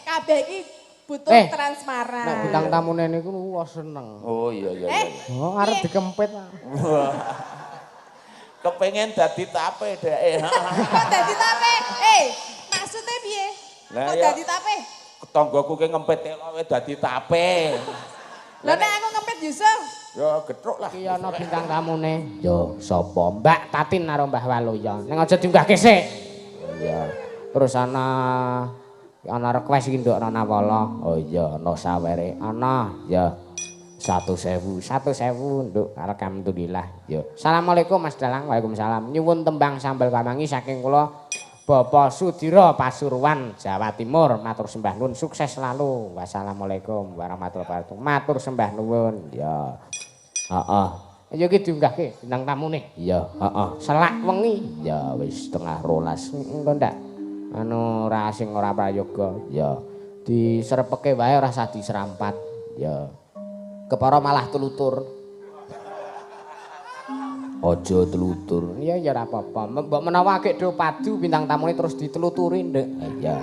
kabeh iki butuh transparan. Nek bintang tamune niku wah seneng. Oh iya. Oh arep dikempit. Kepengen dadi tape dhek. Kok dadi tape? Maksudnya piye? Kok dadi tape? Tanggoku ki ngempit kowe dadi tape. Lah nek aku ngempit Yusuf. Ya getruk lah. Iki ana bintang tamune. Yo sapa? Mbak Tatin karo Mbah Waluya. Ning aja diunggahke sik. Iya. Terus ana request iki nduk Nona Wala. Oh iya, ana sawere. Ana ya 1.000 nduk alhamdulillah. Yo. Assalamualaikum Mas Dalang. Waalaikumsalam. Nyuwun tembang sambal kamangi saking kula Bapak Sudira Pasuruan Jawa Timur. Matur sembah nuwun sukses selalu. Wassalamualaikum warahmatullahi wabarakatuh. Matur sembah nuwun. Ya. Heeh. Ayo iki diunggahke bintang tamune. Iya, heeh. Selak wengi. Ya wis 11:30. Engko ndak. Anu ora sing ora prayoga. Ya. Diserepeke wae ora usah diserampat. Ya. Kepara malah telutur. Aja telutur. Iya ya ora apa-apa. Mbok menawa akeh do padu bintang tamune terus diteluturi, Nduk. Iya.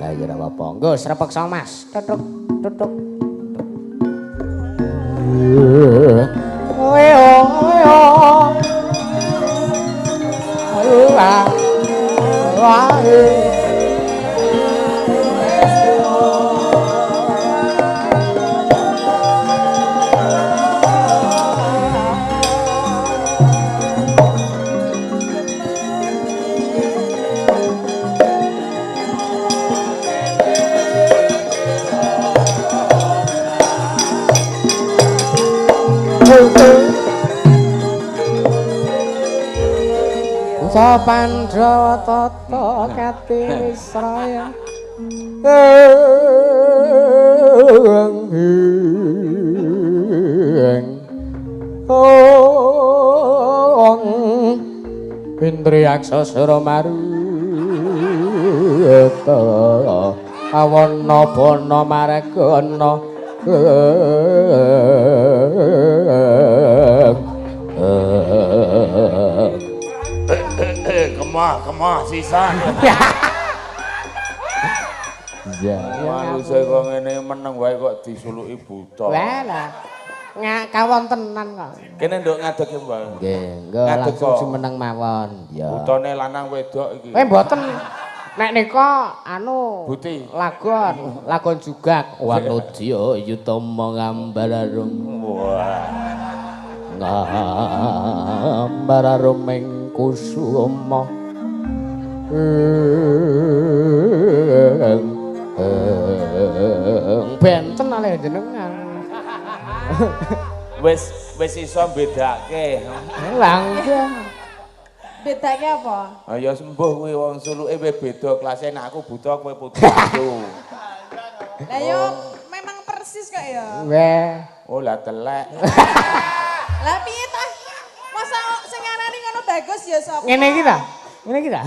Lah ya ora apa-apa. Nggo srepeksa Mas. Tutuk. Pandhawa tata kati Wisraya Indri aksasara maruta awana bana maregana Kemah sisan. Iya. Manungsa kok ngene meneng wae kok disuluki buta. Lah. Ngakawon tenan kok. Kene nduk ngadeg Mbak. Nggih, engko langsung jumeneng mawon. Ya. Butane lanang wedok iki. Mboten. Nek nika anu Buti. Lagon jugak. Wanudya yutama ngambararum. Wah. Ngambararum ing kusuma. Benten ale jenengan. Wis iso bedake. Lah nggih. Bedake apa? Ya sembuh kuwi wong suluke beda kelasé nek aku buta kowe putih. Lah yo memang persis kok ya. Nggih. Oh lah telek. Lah piye ta? Masa sing ngarani ngono bagus ya sapa? Ngene iki ta? Ngene iki ta?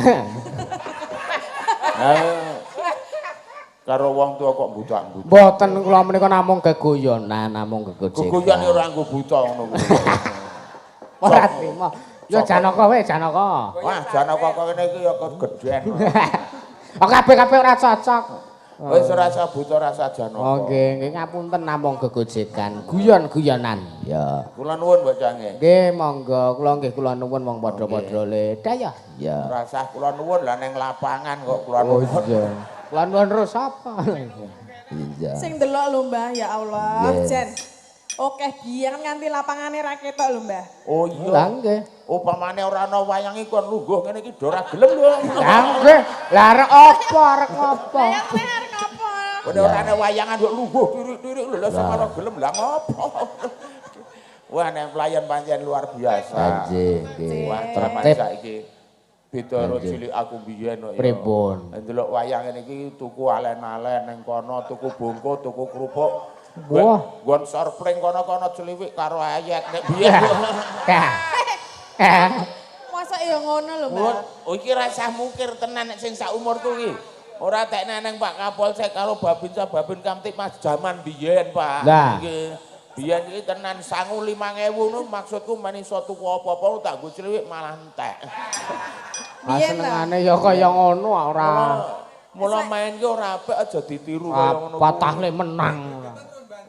Karo wong tua kok buta-buta. Mboten kula menika namung gegoyonan, namung gegojekan. Gegoyan ora nggo buta ngono kuwi. Ora trimo. Ya Janaka wae, Janaka. Wah, Janaka kene iki ya gedhen. Kok kabeh-kabeh ora cocok. Wis rasa buta rasa Janaka. Oh nggih, ngapunten namung gegojekan, guyon-guyonan. Ya. Kula nuwun bocange. Nggih, monggo. Kula nuwun wong padha-padha le. Daya. Ya. Rasah kula nuwun lah ning lapangan kok kula nuwun. Oh iya. Kula nuwun terus apa? Iya. Sing delok lho Mbah, ya Allah. Jen. Oke, biyen nganti lapangane ra ketok lho Mbah. Oh iya. Lah nggih. Upamane ora ana wayang iku lungguh ngene iki do ora gelem lho. Lah nggih. Lah arek apa? Arek apa? Arek apa? Ora ora ana wayangan kok lungguh tirik-tirik lho sing ora gelem lah ngopo. Wah nek pelayan pancen luar biasa. Nggih, nggih. Wah tertib saiki. Beda karo cilik aku biyen kok ya. Pripun? Ndelok wayang ngene iki tuku alen-alen ning kono, tuku bongko, tuku kerupuk. Wah, nggon sorpling kono-kono celiwik karo ayat nek biyen. Masa ya ngono lho, Mbak. Oh iki rasah mungkir tenan nek sing sak umurku iki. Ora tekne nang Pak Kapolsek karo Babin Kamtip Mas jaman biyen, Pak. Nggih. Biyen iki tenan sangu 5.000 nu maksudku men iso tuku apa-apa tak nggo celiwik malah entek. Senengane ya kaya ngono ora. Mula main ki ora apik aja ditiru kaya ngono. Patah le menang.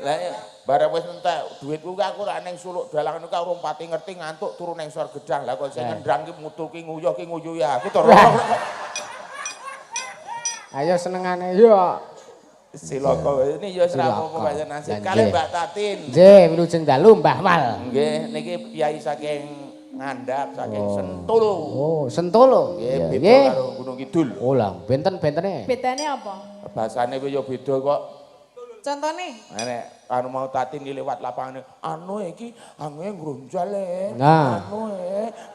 Lah bareng wis entek dhuwitku ki aku rak ning suluk dalangan ku urung pati ngerti ngantuk turu ning sor gedang. Lah kok sing ngendang ki mutu ki nguyuh ya aku to. Ayo senengane yo. Silaka ini ya ora apa-apa pancen nasib. Kalih Mbak Tatin. Nggih, wilujeng dalu Mbah Wal. Nggih, niki piyai saking Ngandap saking Sentul. Oh, Sentul. Nggih, beda karo Gunung Kidul. Oh lah, benten-bentene. Bedane apa? Bahasane ku ya beda kok. Contone? Nek anu mau Tatin lewat lapangan anu iki angge ngronjal Nah. anu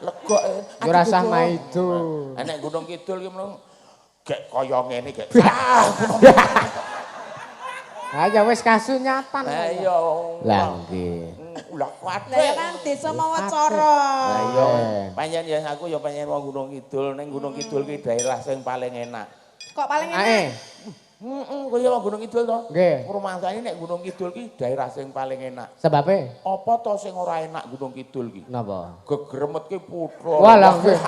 legok Yo rasah maido. Nek Gunung Kidul ki menung gek kaya ngene gek. Ha ya wis kasunyatan. Lah iya. Lah nggih. Ulah kuat. Lah kan desa Mawacara. Lah iya. Panjen ya aku ya panjen wong Gunung Kidul, ning Gunung Kidul ki daerah sing paling enak. Kok paling enak? Kaya wong Gunung Kidul to. Nggih. Rumangsane nek Gunung Kidul ki daerah sing paling enak. Sebabe? Apa to sing ora enak Gunung Kidul ki? Napa? Gegremet ki putra. Walah nggih.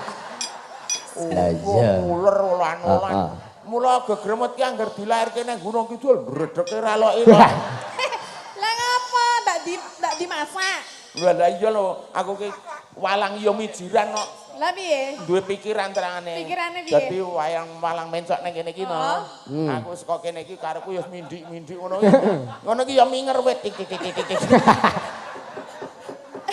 Lah iya. Uler ulan-ulan. Mula gegremet ki angger dilairke nang Gunung Kidul ndredeke raloke kok. Lah ngapa ndak dimasak? Lah iya lho, aku ki walang ya mijiran kok. Lah piye? Duwe pikiran terangane. Pikirane piye? Dadi walang mencok ning kene iki no. Aku saka kene iki karepku ya mindik-mindik ngono ki. Ngono ki ya minger wit tik tik tik tik tik.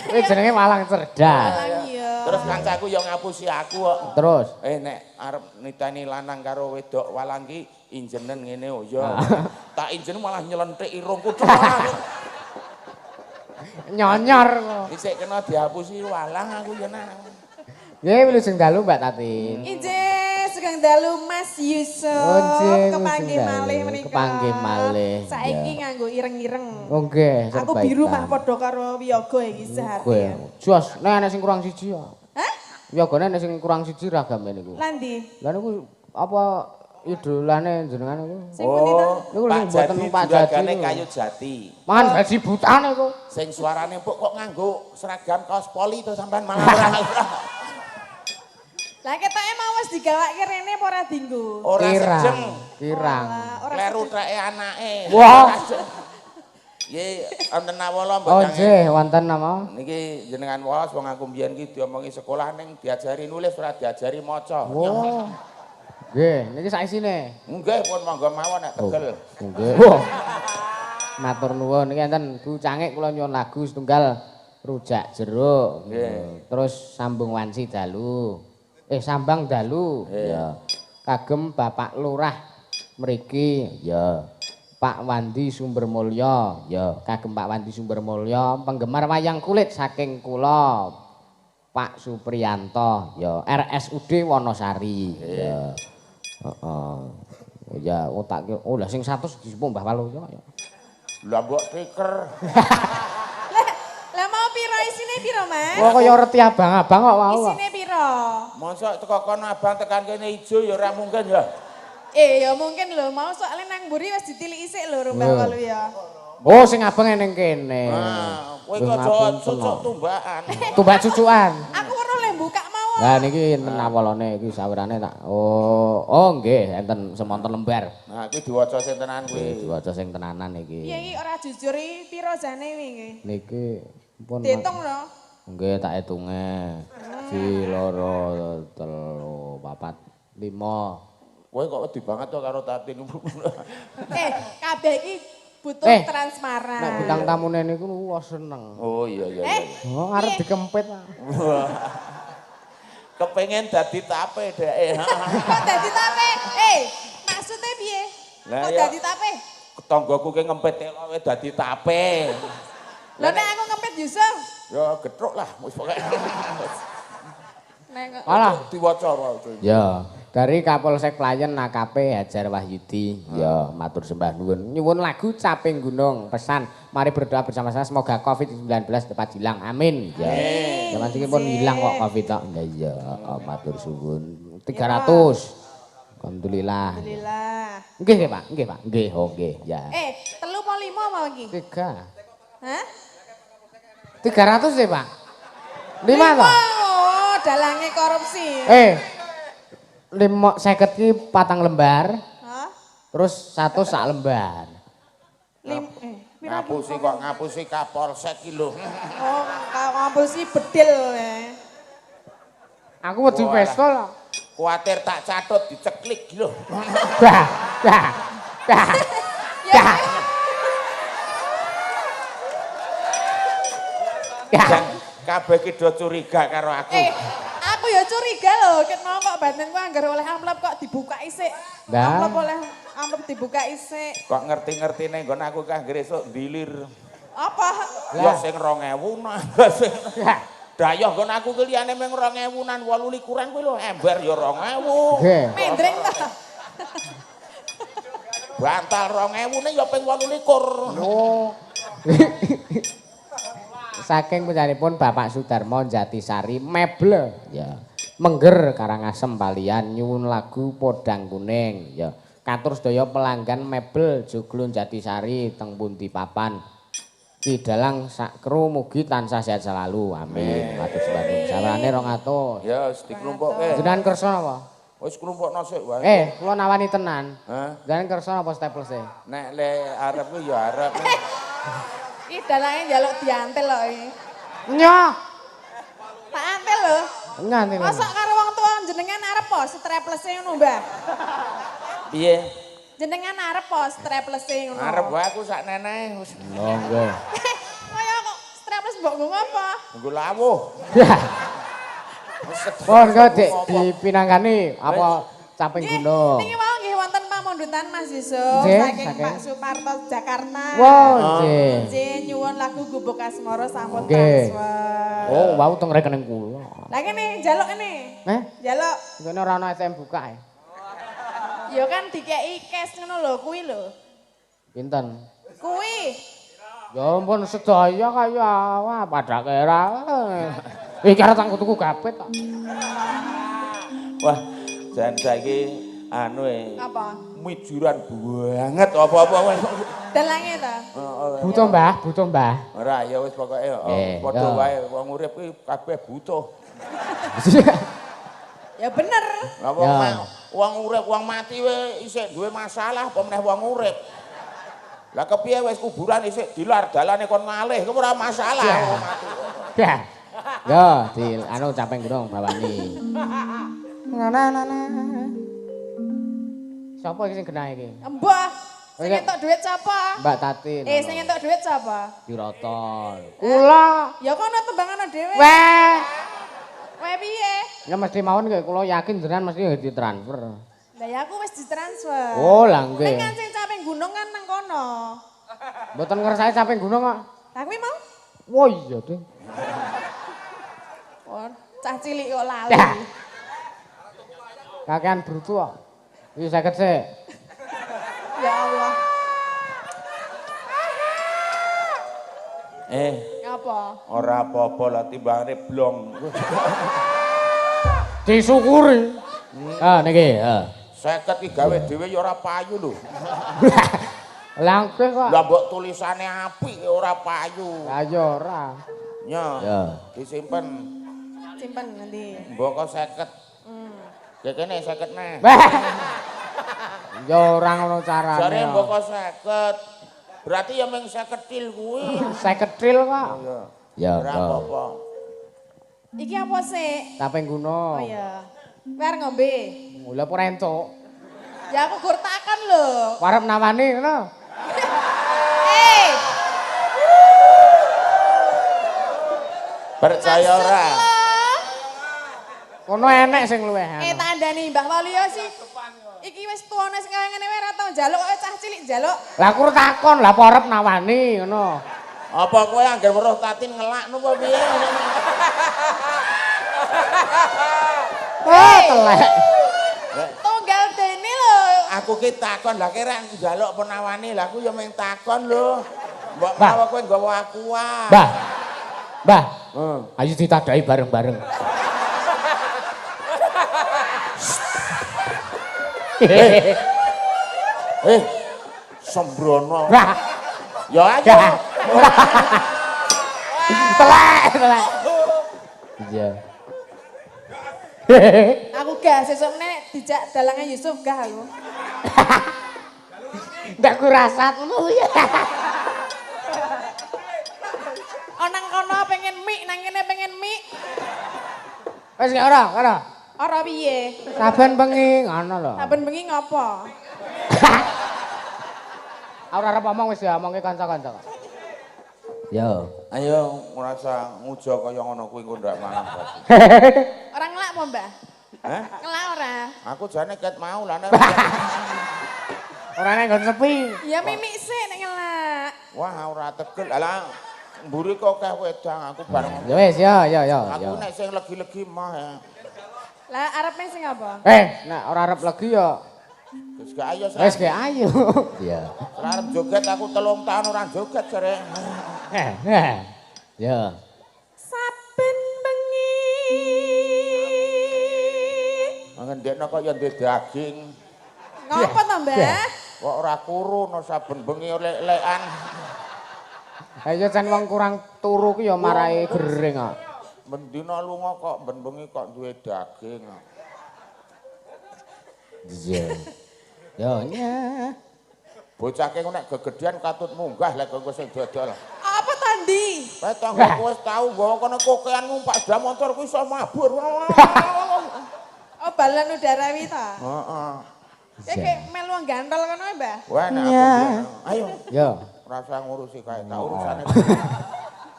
Kuwi jenenge walang cerdas. Iya. Terus kancaku ya ngapusi aku kok. Terus Nek arep niteni lanang karo wedok walang ki injenen ngene oh ya. Tak injen malah nyelentik irungku tenan. nyonyor kok. Isik kena dihapusi walang aku ya nang. Nggih wilujeng dalu Mbak Tatin. Injih sugeng dalu Mas Yusuf. Nggih, Kepanggih wilujeng malih dalu. menika. Kepanggih malih. Saiki nganggo ireng-ireng. Oh nggih, Aku serba biru hitam. mah padha karo Wiyaga iki sehati. Nggih. Jos, nek ana sing kurang siji ya. Hah? Wiyagane ana sing kurang siji ragame niku. Lah ndi? Lah niku apa idolane jenengan niku? Sing pundi to? Niku Pak mboten Jadi numpak juragane niku. kayu jati. Man dadi butane niku. Sing suarane empuk kok nganggo seragam kaos poli to sampean malah ora. Lah ketoke mau wis digawake rene apa ora dienggo? Ora sejeng. Kirang. Ora Kleru treke anake. Wah. Nggih, wonten awala Oh mbok nggih, wonten napa? Niki jenengan waos wong aku mbiyen ki diomongi sekolah ning diajari nulis ora diajari maca. Oh. Nggih, niki sak isine. Nggih pun monggo mawon nek tegel. Nggih. Wah. Matur nuwun niki enten Bu Cangik kula nyuwun lagu setunggal rujak jeruk. Nggih. Terus sambung wanci dalu. Sambang dalu. Ya. Kagem Bapak Lurah mriki. Ya. Pak Wandi Sumbermulya. Ya, kagem Pak Wandi Sumbermulya, penggemar wayang kulit saking kula. Pak Supriyanto. Ya, RSUD Wonosari. Ya. Heeh. Ya, otak oh lah sing 100 disepuk Mbah Waluya ya. Lah mbok tiker. Lah mau piro isine piro, Mas? Kok kaya reti abang-abang kok wau. Isine piro? Mosok teko kono abang tekan kene ijo ya ora mungkin ya. Ya mungkin lho, mau soalnya nang mburi wis ditiliki sik lho Mbak Walu ya. Oh, sing abang ning kene. Nah, kowe kok aja cucuk tumbakan. Tumbak cucukan. Aku ora le buka mau. Lah niki enten awalane iki sawirane tak. Oh nggih, enten semonten lembar. Nah, kuwi diwaca sing tenan kuwi. Diwaca sing tenanan iki. Iya iki ora jujur iki piro jane iki? Niki pun Diitung lho. nggih tak hitunge. 1 2 3 4 5. Kowe kok wedi banget to karo Tatin. Kabeh iki butuh transparan. Nek bintang tamune niku wah seneng. Oh iya iya. Oh arep dikempit. Kepengen dadi tape dhek. Kok dadi tape? Maksudnya piye? Lah Kok ya. dadi tape? Tanggoku ki ngempit kowe dadi tape. Lho nek aku ngempet Yusuf. Ya getruk lah wis pokoke. Nek Alah, Diwaca wae. ya. Dari Kapolsek Klayen AKP Hajar Wahyudi. Ya, matur sembah nuwun. Nyuwun lagu Caping Gunung. Pesan, mari berdoa bersama-sama semoga COVID-19 dapat hilang. Amin. Ya. Zaman iki pun hilang kok COVID tok. Ya, matur suwun. 300. Alhamdulillah. Alhamdulillah. Nggih, nggih, Pak. Nggih, Pak. Nggih, oh nggih, ya. 3 apa 5 mau iki? 3. Hah? 300 ya, Pak. 5 toh? Oh, dalange korupsi. 50 ki 4 lembar. Terus 100 sak lembar. Ngapusi kok ngapusi kapolsek iki lho. Oh, ngapusi bedil. Aku wedi pistol. Kuatir tak catut diceklik lho. Dah, dah, dah. Dah. Dan kabeh ki do curiga karo aku. Aku ya curiga lho, ket mau kok batinku anggar oleh amplop kok dibuka isik. Amplop dibuka isik. Kok ngerti-ngertine nggon aku kah anggere esuk ndilir. Apa? Ya sing 2000 nah. Dayoh nggon aku ki liyane mung 2000-an 28-an kuwi lho ember ya 2000. Mendring ta. Bantal 2000 ne ya ping 28. Oh. Saking punyanipun Bapak Sudarmo Jatisari Mebel ya. Mengger Karangasem Palian nyuwun lagu Podang Kuning ya. Katur sedaya pelanggan mebel Joglon Jatisari teng pundi papan. Kidalang sak kru mugi tansah sehat selalu. Amin. Matur sembah. Sawarane 200. Ya wis diklumpukke. Jenengan kersa napa? Wis klumpukno sik wae. Kula nawani tenan. Hah? Jenengan kersa napa staplese? Nek le arep ku ya arep. Iki dalange njaluk diantel lho iki. Nyoh. Tak antel lho. Nganti. Mosok karo wong tua jenengan arep po straplese ngono, Mbah? Piye? Jenengan arep po straplese ngono. Arep wae aku sak nenehe wis. Monggo. Kaya kok straples mbok nggo apa? Nggo lawuh. Monggo Dik dipinangkani apa caping gunung. Niki mau nggih wonten pamundutan Mas Yusuf saking Pak Suparto Jakarta. Wow, nggih. Nggih nyuwun lagu Gubuk Asmara sampun Nggih. transfer. Oh, wau teng rekening kula. Lah kene njaluk kene. Njaluk. Kene ora ana ATM buka ya. Ya kan dikeki cash ngono lho kuwi lho. Pinten? Kuwi. Ya ampun sedaya kaya wah pada kira. Iki arep tak tuku gapet kok. Wah, jan saiki anu Apa? mijuran banget apa-apa wis. Dalange ta? Butuh Mbah, butuh Mbah. Ora ya wis pokoke padha wae wong urip kuwi kabeh butuh. Ya bener. Lah wong urip wong mati wae isih duwe masalah apa meneh wong urip. Lah kepiye wis kuburan isih dilar dalane kon ngalih ku ora masalah wong mati. Ya. Yo, di anu caping gunung bawani. Nana. Sapa iki sing genah iki? Mbah. Sing entuk dhuwit sapa? Mbak Tatin. Sing entuk dhuwit sapa? Dirotol. Kula. Ya kono tembangana dhewe. Weh. Weh piye? Ya mesti mawon nggih kula yakin jenengan mesti ditransfer. Lah ya aku wis ditransfer. Oh, lah nggih. Ning kan sing caping gunung kan nang kono. Mboten ngersake caping gunung kok. Lah kuwi mau? Wah iya, Ding. Oh, cah cilik kok lali. Kakean brutu kok. Iki 50 sik. Ya Allah. Apa? Ora apa-apa lah timbangane blong. Disyukuri. Ah niki, 50 ki gawe dhewe ya ora payu lho. Langkeh kok. Lah mbok tulisane apik ora payu. Lah ya ora. Ya. Ya. Disimpen. Simpen nanti. Mbok 50. Ya kene 50 neh. Ya ora ngono carane. Jare mbok 50. Berarti ya mung 50 til kuwi. 50 tril kok. Ya. Ora apa-apa. Iki apa sih? Caping gunung. Oh iya. Wer ngombe. Mula apa entuk. Ya aku gur takon lho. Arep nawani ngono. Percaya ora? Kono enek sing luweh. Tandani Mbah Waluyo sih. Iki wis tuane sing kaya ngene wae ora tau njaluk kaya cah cilik njaluk. Lah aku takon, lah apa arep nawani ngono. Apa kowe anggere weruh Tatin ngelakno apa piye? Telek. Tunggal dene lho. Aku ki takon lah kira njaluk penawani lah aku ya mung takon lho. Mbok mawa kowe nggawa aku wae. Mbah. Mbah. Ayo ditadai bareng-bareng. Sembrono. Lah. Ya aja. Telek. Iya. Aku gak sesuk meneh dijak dalange Yusuf gah aku. Ndak kurasatmu ya. Onang kono pengen mie, nang kene pengen mie. Wis gak ora. Ora piye? Saben bengi ngono lho. Saben bengi ngopo? Ora arep omong wis ya omongke kanca-kanca. Yo, Ayo ngrasa ngujo kaya ngono kuwi engko ndak mangan. Ora ngelak apa, Mbah? Hah? Ngelak ora? Aku jane ket mau lah nek. ora nek nggon sepi. Ya mimik sik nek ngelak. Wah ora tegel. Alah mburi kok akeh wedang aku bareng. Ya wis ya. Aku nek sing legi-legi mah ya. Lah arepnya sing apa? Nek ora arep legi ya Wis gak ayo wis ge ayo. Iya. arep joget aku 3 tahun ora joget jare. Ya. Saben bengi. Ngendekno kok ya ndek daging. Ngopo to, Mbah? Kok ora kuru no saben bengi lek-lekan. Ayo jan wong kurang turu ku ya marai gering kok. Mendina lunga kok ben bengi kok duwe daging. Iya. Yo nya. Bocah ki nek gegedhian katut munggah lek engko sing dodol. Apa tandi? Kowe tanggoku wis tau nggawa kono kokean numpak sepeda motor kuwi iso mabur. Oh balon udara wi ta? Heeh. Kayak melu gantol kono ya, Mbah? Wah nek aku biyen. Ayo. Yo. Rasa ngurusi kae tak urusane.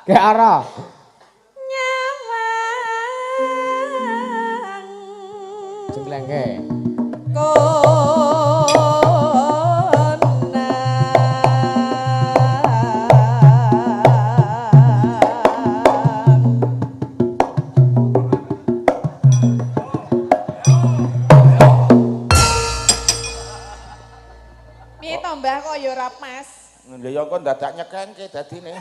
Gak ora. Nyawang. Jemblengke. Piye to, Mbah kok ya ora pas? Lha ya kok dadak nyekengke dadine.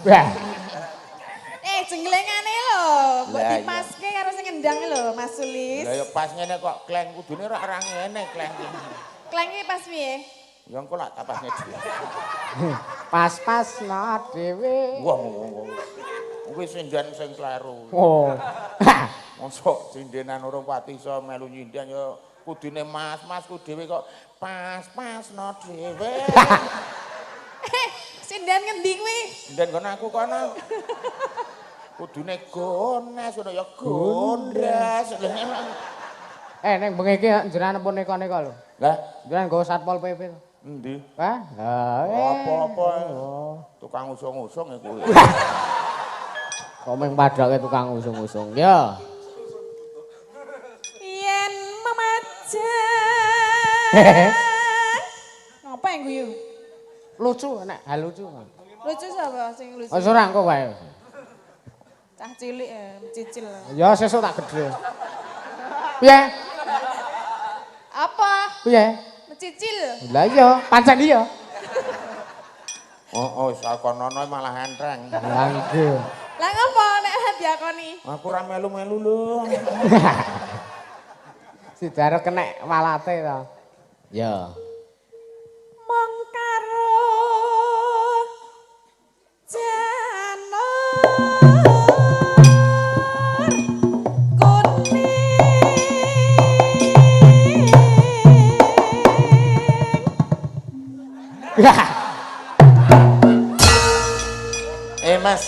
Jenglengane lho, mbok Lah, iya. dipaske karo sing ngendang lho, Mas Sulis. Lah ya pas ngene kok kleng kudune ora ngene kleng iki. Klenge pas piye? Ya engko lak tapasne dhewe. Pas-pas no dhewe. Wah, kuwi sinden sing kleru. Oh. Mosok sindenan urung pati iso melu nyinden ya kudune mas-masku dhewe kok pas-pas no dhewe. Sinden ngendi kuwi? Sinden kono aku kono. Kudune gones ngono ya gondras. Ning bengi iki jenengan pun neka-neka lho. Lah, Jenengan nggo Satpol PP to. endi? Hah? Apa-apa. Tukang usung-usung iku. Kok mung padake tukang usung-usung. Ya. Yen memajang. Ngapa yang guyu? Lucu nek hal lucu. Lucu sapa sing lucu? Oh, ora engko wae. Cah cilik cicil. Ya sesuk tak gedhe. Piye? Apa? Piye? Mencicil. Lah iya, pancen iya. Oh, sakonono malah entreng. Lah iki. Lah ngapa nek diakoni? Aku ora melu-melu lho. Si Daro kenek walate to. Ya. Mong karo janur kuning. Mas,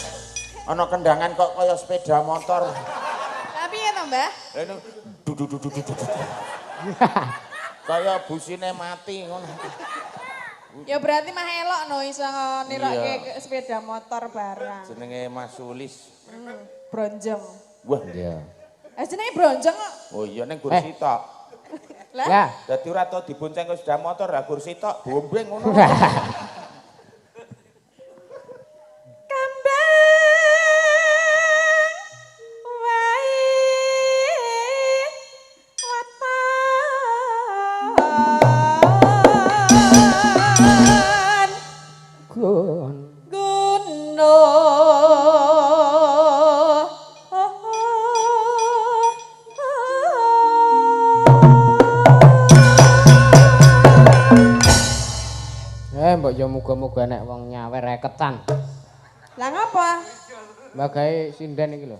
ana kendangan kok kaya sepeda motor. Lah piye to, Mbah? Ini du. Kaya busine mati ngono. Ya berarti mah elok no iso nirokke Iya. sepeda motor barang. Jenenge Mas Sulis. Bronjong. Wah, Iya. Jenenge bronjong kok. oh iya ning kursi tok. Lah, Ya. Dadi ora tau dibonceng ke sepeda motor, ra kursi tok, bombeng ngono. kambang wae watan Gun. gunung. Mbok yo muga-muga nek wong nyawer reketan. Lah ngapa? Bagai sinden iki lho.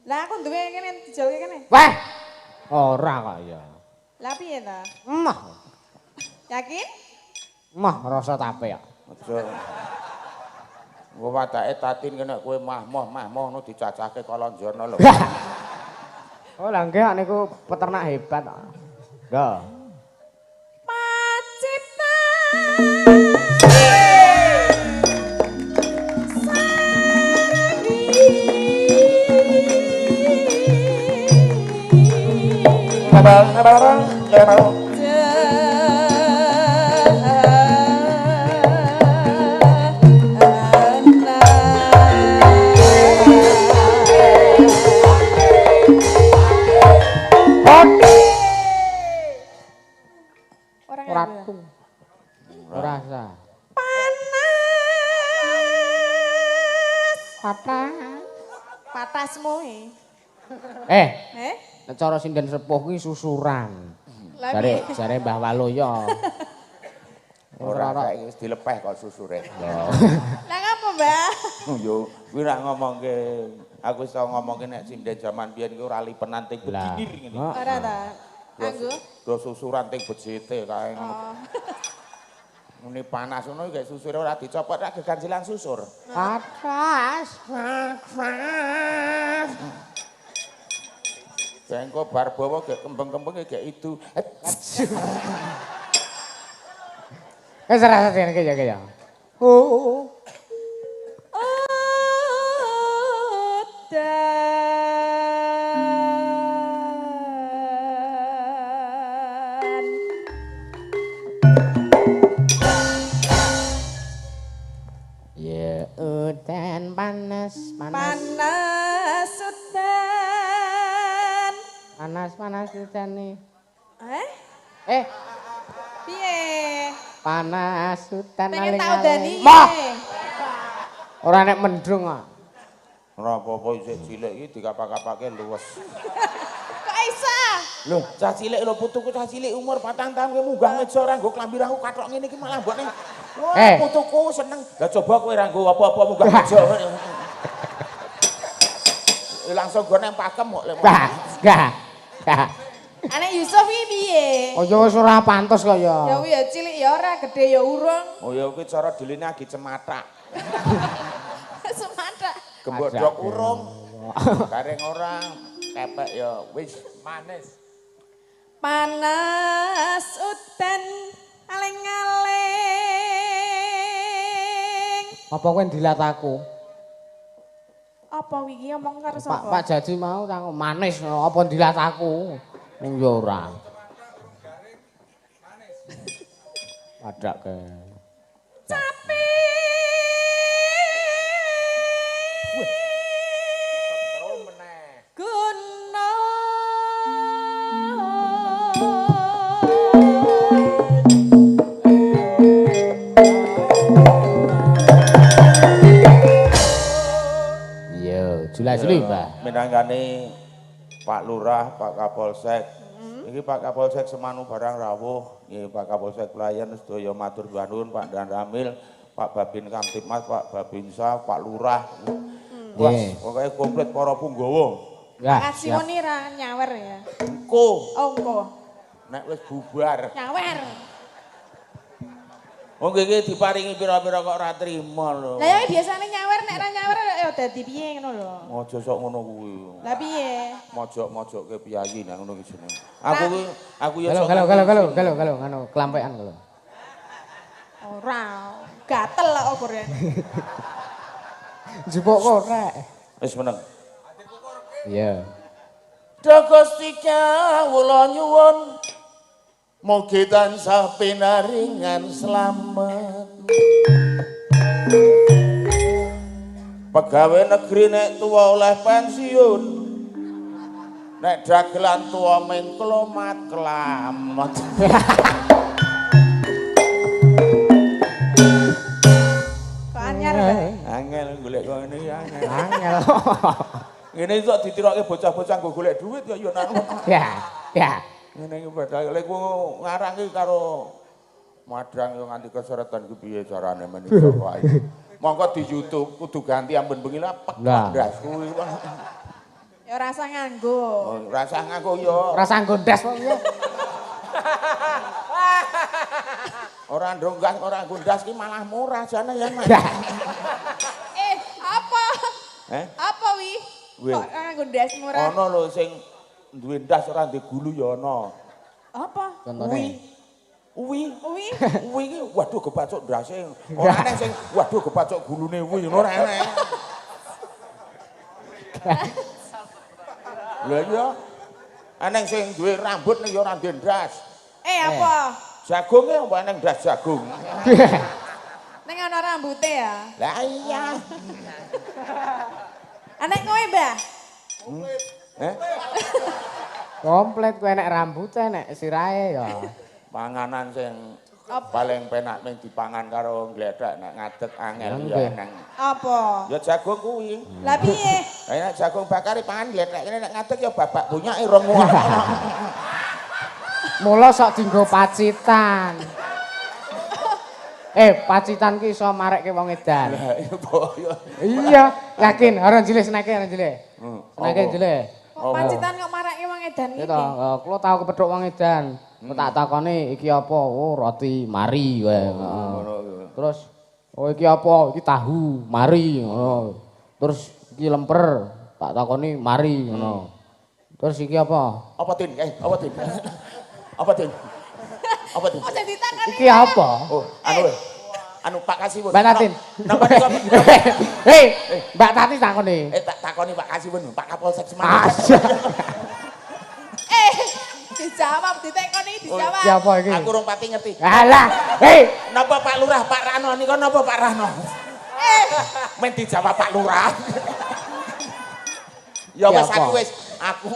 Lah aku duwe kene dijolke kene. Wah. Ora kok ya. Lah piye ta? Emah. Yakin? Mah rasa tape ya. Aja. Engko watake tatin kena kowe mah-moh ngono dicacahke kolonjono lho. Oh lah nggih niku peternak hebat. Nggih. Ratu. Ora sah. Panas. Patasmu e. Nek cara sinden sepuh kuwi susuran. Lah Jare Mbah Waloyo. Ora saiki wis dilepeh kok susure. Lah ngapa, Mbah? Yo kuwi rak ngomongke aku iso ngomongke nek sinden jaman biyen iku ora lipenan ting bedinir ngene. Ora ta. Anggo. Do susuran ting bejete kae ngono. Muni panas ngono iki susure ora dicopot rak geganjilan susur. Panas. Bengko bar bawa gek kembang-kembang gek itu. Serasa sing kaya kaya. Oh. Ya udan panas. Panas udan. Panas udan nih. Piye? Panas udan Pengen tau dani. Mah. Ora nek mendung ah. Ora apa-apa isih cilik iki dikapak-kapake luwes. Kok iso? Lho, cah cilik lho putuku cah cilik umur 4 tahun kowe munggah meja ora nggo klambi aku kathok ngene iki malah mbokne. Wah, putuku seneng. Lah coba kowe ora nggo apa-apa munggah meja. Langsung go nang pakem kok. Gak. Anak Yusuf iki piye? Oh ya wis ora pantes kok ya. Ya kuwi ya cilik ya ora, gede ya urung. Oh ya kuwi cara diline agi cematak. Semata. Gembodok urung. Gareng ora, kepek ya wis manis. Panas udan aling-aling. Apa kowe ndilat aku? Apa wiki ngomong karo sapa? Pak Jaji mau tak manis apa ndilat aku? Ning yo ora. Padak ke. Capi. Jelas lho, Mbah. Minangkane Pak Lurah, Pak Kapolsek. Iki Pak Kapolsek Semanu barang rawuh, nggih Pak Kapolsek Pelayan sedaya matur nuwun Pak Dan Ramil, Pak Babin Kamtipmas, Pak Babinsa, Pak Lurah. Wah, pokoke komplit para punggawa. Ya, Simoni ra nyawer ya. Engko. Oh, engko. Nek wis bubar. Nyawer. Wong iki diparingi pira-pira kok ora trima lho. Lah ya biasane nyawer nek ra nyawer ya dadi piye ngono lho. Aja sok ngono kuwi. Lah piye? Mojok-mojokke piyayi nek ngono ki jeneng. Aku ya sok Kalau ngono kelampean lho. Ora, gatel kok oboren. Jupuk korek. Wis meneng. Iya. Gusti kawula nyuwun mugi tansah pinaringan slamet. Pegawai negeri nek tuwa oleh pensiun. Nek dagelan tuwa mengklomat kelamat. Kok anyar, Mbak? Angel golek kok ngene ya. Angel. Ngene iso ditirokke bocah-bocah nggo golek duit ya yo nang. Ya. Ngene iki padahal lek ngarang iki karo madang yo nganti keseretan ku piye carane men iso wae. Monggo di YouTube kudu ganti ampun bengi lah pek ndas kuwi. Ya rasa nganggo. Oh, rasa nganggo yo. Rasa nggo ndas kok ya. Ora ndonggas, ora gundas ki malah murah jane ya, Mas. Apa? Apa wi? Kok nganggo ndas murah? Ana lho sing duwe ndas ora ndek gulu ya ana. Apa? Contone. Uwi ki waduh kebacok ndase. Ora ana sing waduh kebacok gulune uwi ora ana. Lha iya. Ana sing duwe rambut ning ya ora ndek ndas. Apa? Jagunge apa nang ndas jagung. Ning ana rambute ya. Lah iya. Anek kowe, Mbah? Komplit kowe nek rambute nek sirahe ya. Panganan sing paling penak ning dipangan karo gledhek nek ngadeg angel ya nang. Apa? Ya jagung kuwi. Lah piye? Lah nek jagung bakar pangan gledhek kene nek ngadeg ya babak bunyake rong muah. Mula sok dienggo pacitan. Pacitan ki iso marekke wong edan. Iya, yakin ora jile sneke ora jile. Sneke jile. Kok pacitan kok marekke wong edan iki? Itu, kula tau kepethuk wong edan. Tak takoni iki apa? Oh, roti mari wae. Terus iki apa? Iki tahu mari ngono. Terus iki lemper, tak takoni mari ngono. Terus iki apa? Apa tin? Apa tin? Apa tin? Apa tin? Kok jadi takani? Iki apa? Oh, anu Pak Kasihun. Mbak Tatin. Napa niku? Mbak Tatin takoni. Tak takoni Pak Kasihun, Pak Kapolsek Semarang. Dijawab, ditekoni dijawab. Siapa iki? Aku urung pati ngerti. Alah, Napa Pak Lurah, Pak Rano niku napa Pak Rano? Men dijawab Pak Lurah. Ya wis aku wis aku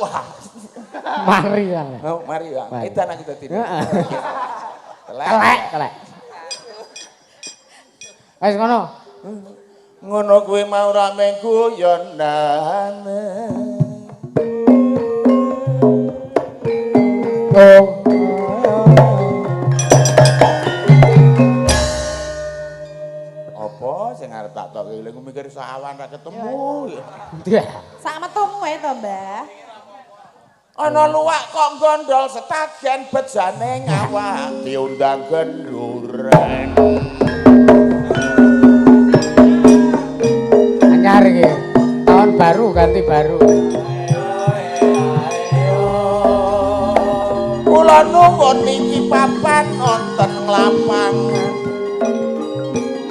mari ya. Oh, mari ya. Edan aku dadi. Kelek. Wis ngono. Ngono kuwi mau rame guyonane. Apa sing arep tak tok iki mikir sawan ra ketemu. Sak metumu wae to, Mbah. Ana luwak kok gondol setagen bejane ngawak diundang genduren. Anyar iki. Tahun baru ganti baru. Kula nuwun niki papan wonten lapangan.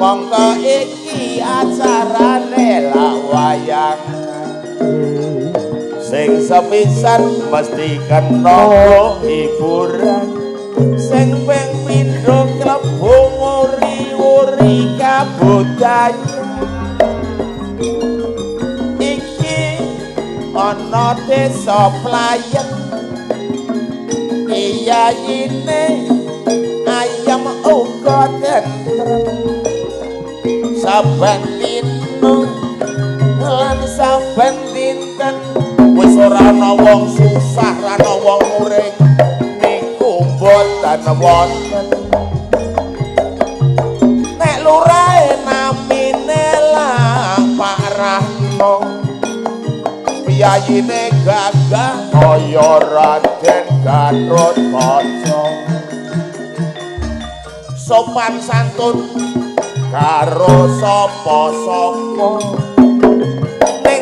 Monggo iki acarane wayang. Sing sepisan mesti kena hiburan. Sing ping pindho klebu nguri-uri kabudayan. Iki ana desa Playen. Iya ini ayam uga tentrem. Saben dino lan saben dinten wis ora ana wong susah, ora ana wong muring niku mboten wonten. Nek lurahe namine lah Pak Rahno, piyayine gagah kaya Raden Gatotkaca, sopan santun karo sapa-sapa.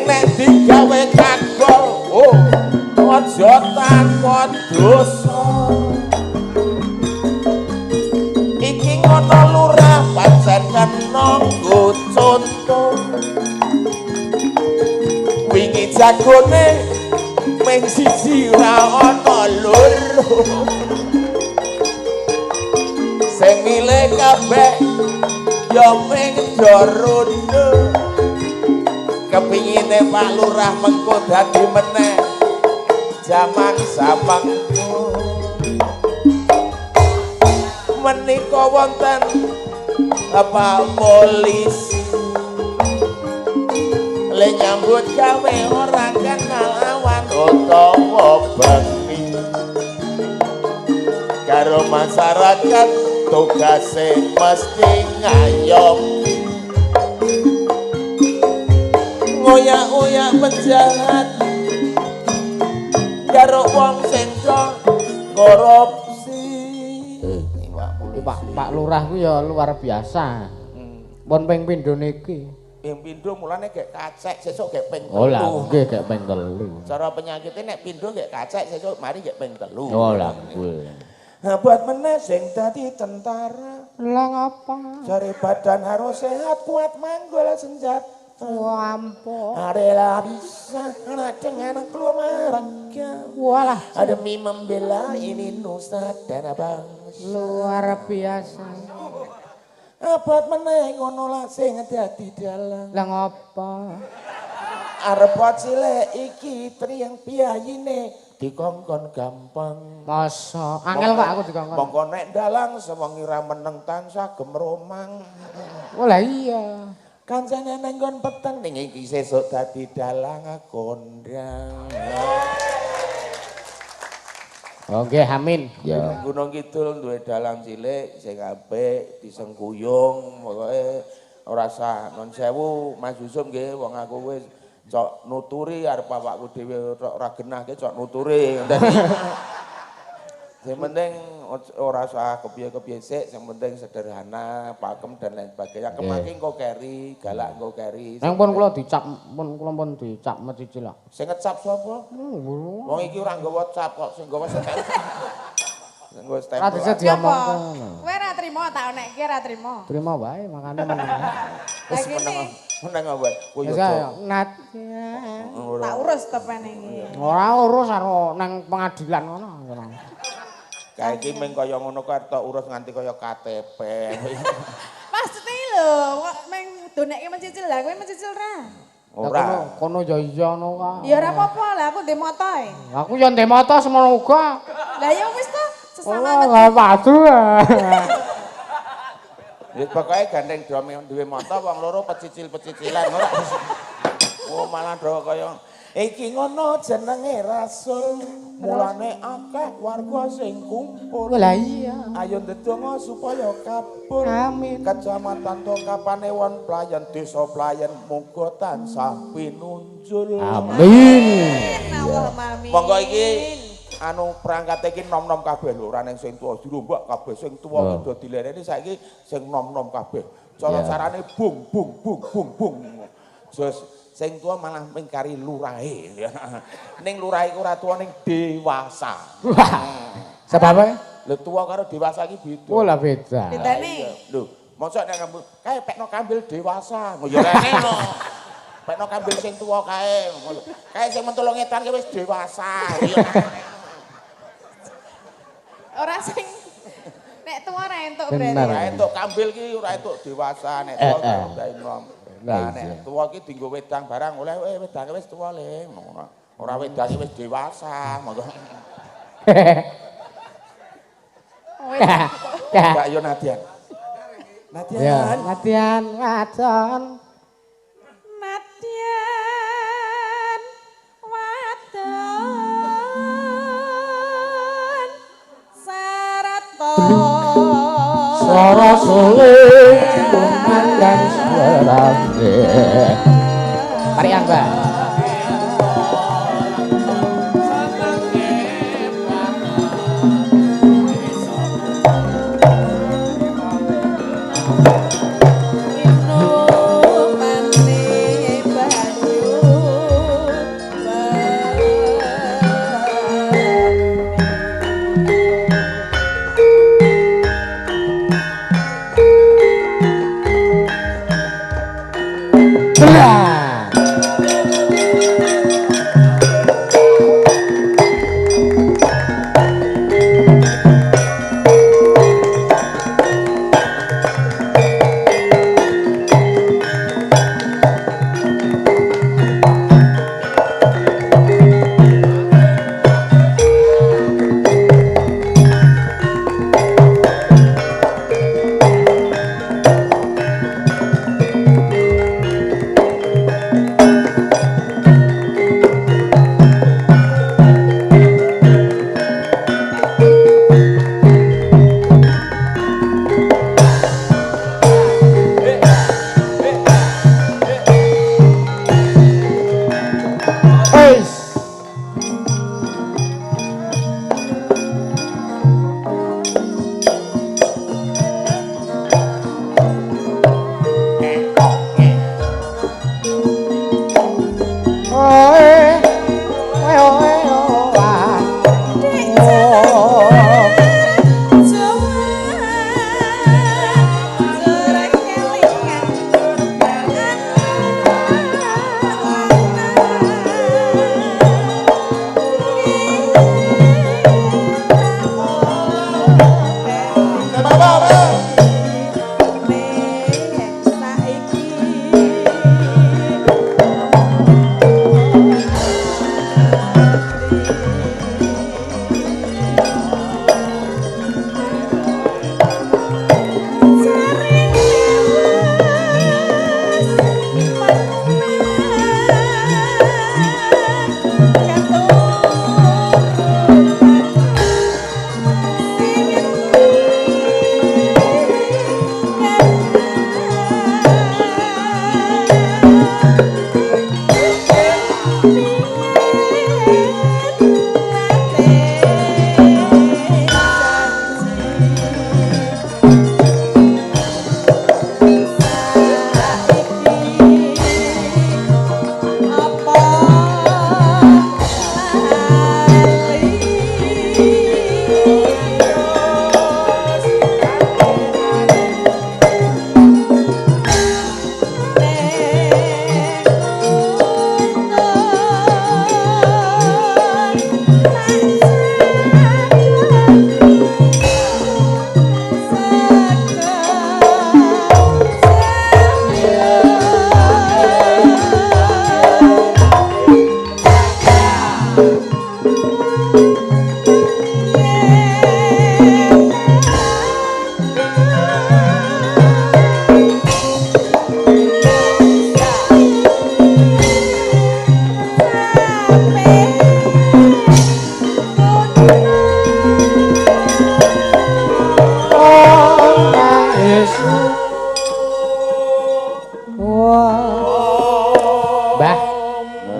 Nek digawe kagol, aja takon dosa. Iki ngono lurah pancen kena nggo conto. Wingi jagone mung siji ora ana loro. Sing milih kabeh ya mung Dorono. Kepingine Pak Lurah mengko dadi meneh jaman samangku. Menika wonten Pak Polisi le nyambut gawe ora kenal awan utawa bengi. Karo masyarakat tugase mesti ngayomi. Ngoyak-ngoyak penjahat karo wong sing korupsi. Pak Lurah ku ya luar biasa. Pun ping pindho niki. Ping pindho mulane gek kacek, sesuk gek ping 3. Oh lah, nggih gek ping 3. Cara penyakite nek pindho gek kacek, sesuk mari gek ping 3. Oh lah, nggih. Buat meneh sing dadi tentara. Lah ngapa? Cari badan harus sehat, kuat manggul senjata. Ampun. Adalah bisa dengan keluarga. Walah, Demi membela ini Nusa dan bangsa. luar biasa. Buat meneh ngono lah sing dadi dalang. Lah ngapa? Arep cilik iki triyang piyayine dikongkon gampang. Masa angel kok aku dikongkon. Mongko nek dalang sewengi ra meneng tansah gemromang. Oh lah iya. Kancane nang nggon peteng ning iki sesuk dadi dalang kondang. Oke, amin. Ya. Gunung Kidul duwe dalang cilik sing apik, disengkuyung, pokoke ora usah non sewu Mas Yusuf nggih wong aku wis cok nuturi arep awakku dhewe ora genah ke cok nuturi. Sing penting ora usah kepiye-kepiye sik, sing penting sederhana, pakem dan lain sebagainya. Kemaki engko keri, galak engko keri. Nang pun kula dicap, pun dicap mecicil lah. Sing ngecap sapa? Wong iki ora nggawa cap kok, sing nggawa stempel. Sing nggawa stempel. Ora bisa diomongke. Kowe ra trimo tak onekke ra trimo. Terima wae makane meneng. Wis meneng wae. Koyo Nat. Tak urus tepene iki. Ora urus karo nang pengadilan ngono. Kae iki meng kaya ngono kok tok urus nganti kaya KTP. Pasti lho, kok meng donekke mencicil lah, kowe mencicil ra? Ora. Kono ya iya ngono ka. Ya ora apa-apa lah, aku ndek motoe. Aku ya ndek moto semono uga. Lah ya wis to, sesama Ora padu. Wis pokoke gandeng duwe moto wong loro pecicil-pecicilan ora. Oh malah ndro kaya iki ngono jenenge rasul. Mulane akeh warga sing kumpul. Lah iya. Ayo ndedonga supaya kabul. Amin. Kecamatan Tokapanewon Playen Desa Playen muga tansah pinunjul. Amin. Allahumma amin. Monggo iki anu perangkat iki nom-nom kabeh lho, ora ning sing tuwa dirombak kabeh sing tuwa kudu dilereni saiki sing nom-nom kabeh. Cara carane bung bung bung bung bung. Terus sing tua malah mengkari lurahe. Ning lurahe ora tua ning dewasa. Sebabe? Lho tua karo dewasa iki beda. Oh lah beda. Bedane. Lho, mosok nek ngambil kae pekno kambil dewasa. Ya rene lho. Pekno kambil sing tua kae. Kae sing mentulung edan ki wis dewasa. Ora sing nek tuwa ra entuk berarti. Ora entuk kambil ki ora entuk dewasa nek tua karo enom. Nah, nek tuwa ki dienggo wedang barang oleh wedange wis tuwa le. Ora wedange wis dewasa. Monggo. Mbak yo Nadian. Nadian. Ya, Nadian wadon. Nadian wadon sarato. Sara suling kumandang serane. Tarian, Mbak.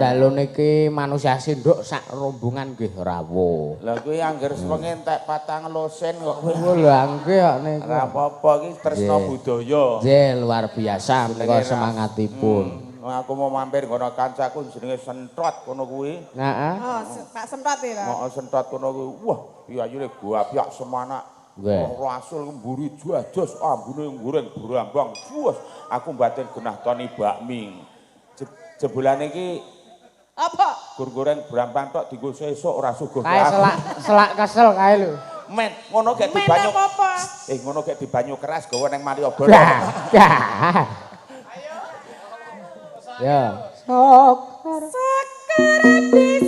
dalu niki manusia sinduk sak rombongan nggih rawuh. Lah kuwi angger sewengi entek 4 losen kok. Oh lha nggih kok niku. Ora apa-apa iki tresna budaya. Nggih, luar biasa menika semangatipun. Aku mau mampir ngono kancaku jenenge Sentot kono kuwi. Heeh. Oh, Pak Sentot ya. Heeh, Sentot kono kuwi. Wah, piyayune guapyak semanak. Nggih. Rasul mburi jajos ambune goreng brambang. Wes, aku batin genah toni bakmi. Jebulane iki Apa? gur goreng brambang tok dienggo sesuk ora suguh. Kae selak kesel kae lho. Men, ngono gek di Men banyu. apa? Ngono gek di banyu keras gawa ning Malioboro. Ya. Ya. Sok Sekere bisa.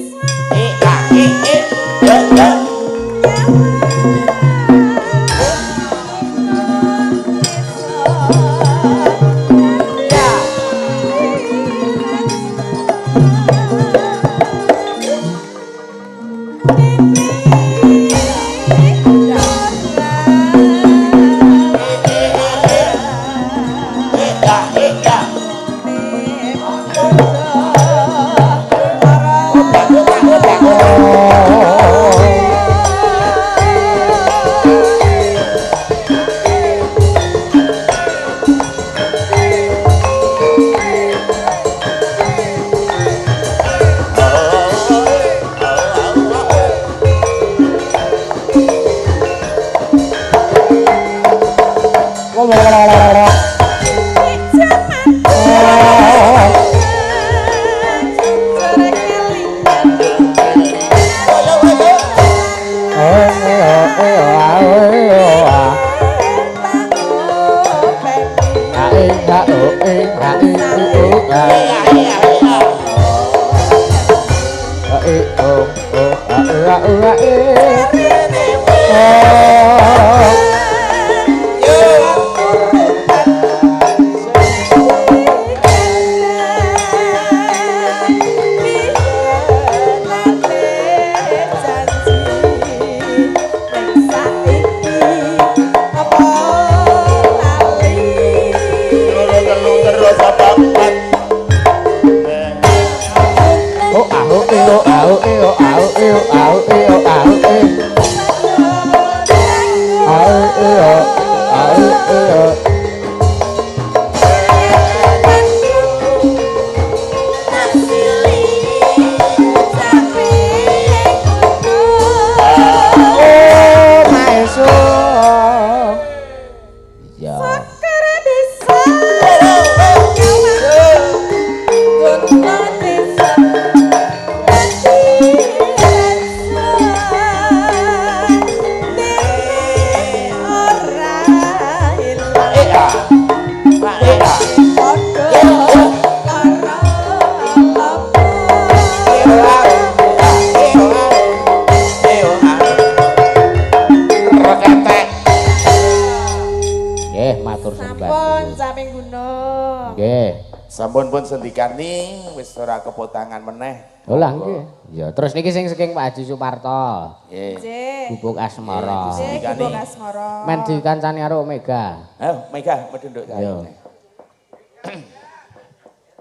Sampun pun sendikani wis ora kepotangan meneh. Oh lah nggih. Ya terus niki sing saking Pak Haji Suparto. Nggih. Bubuk Asmara. Nggih, Bubuk Asmara. Men dikancani karo Mega. Mega medun nduk saya.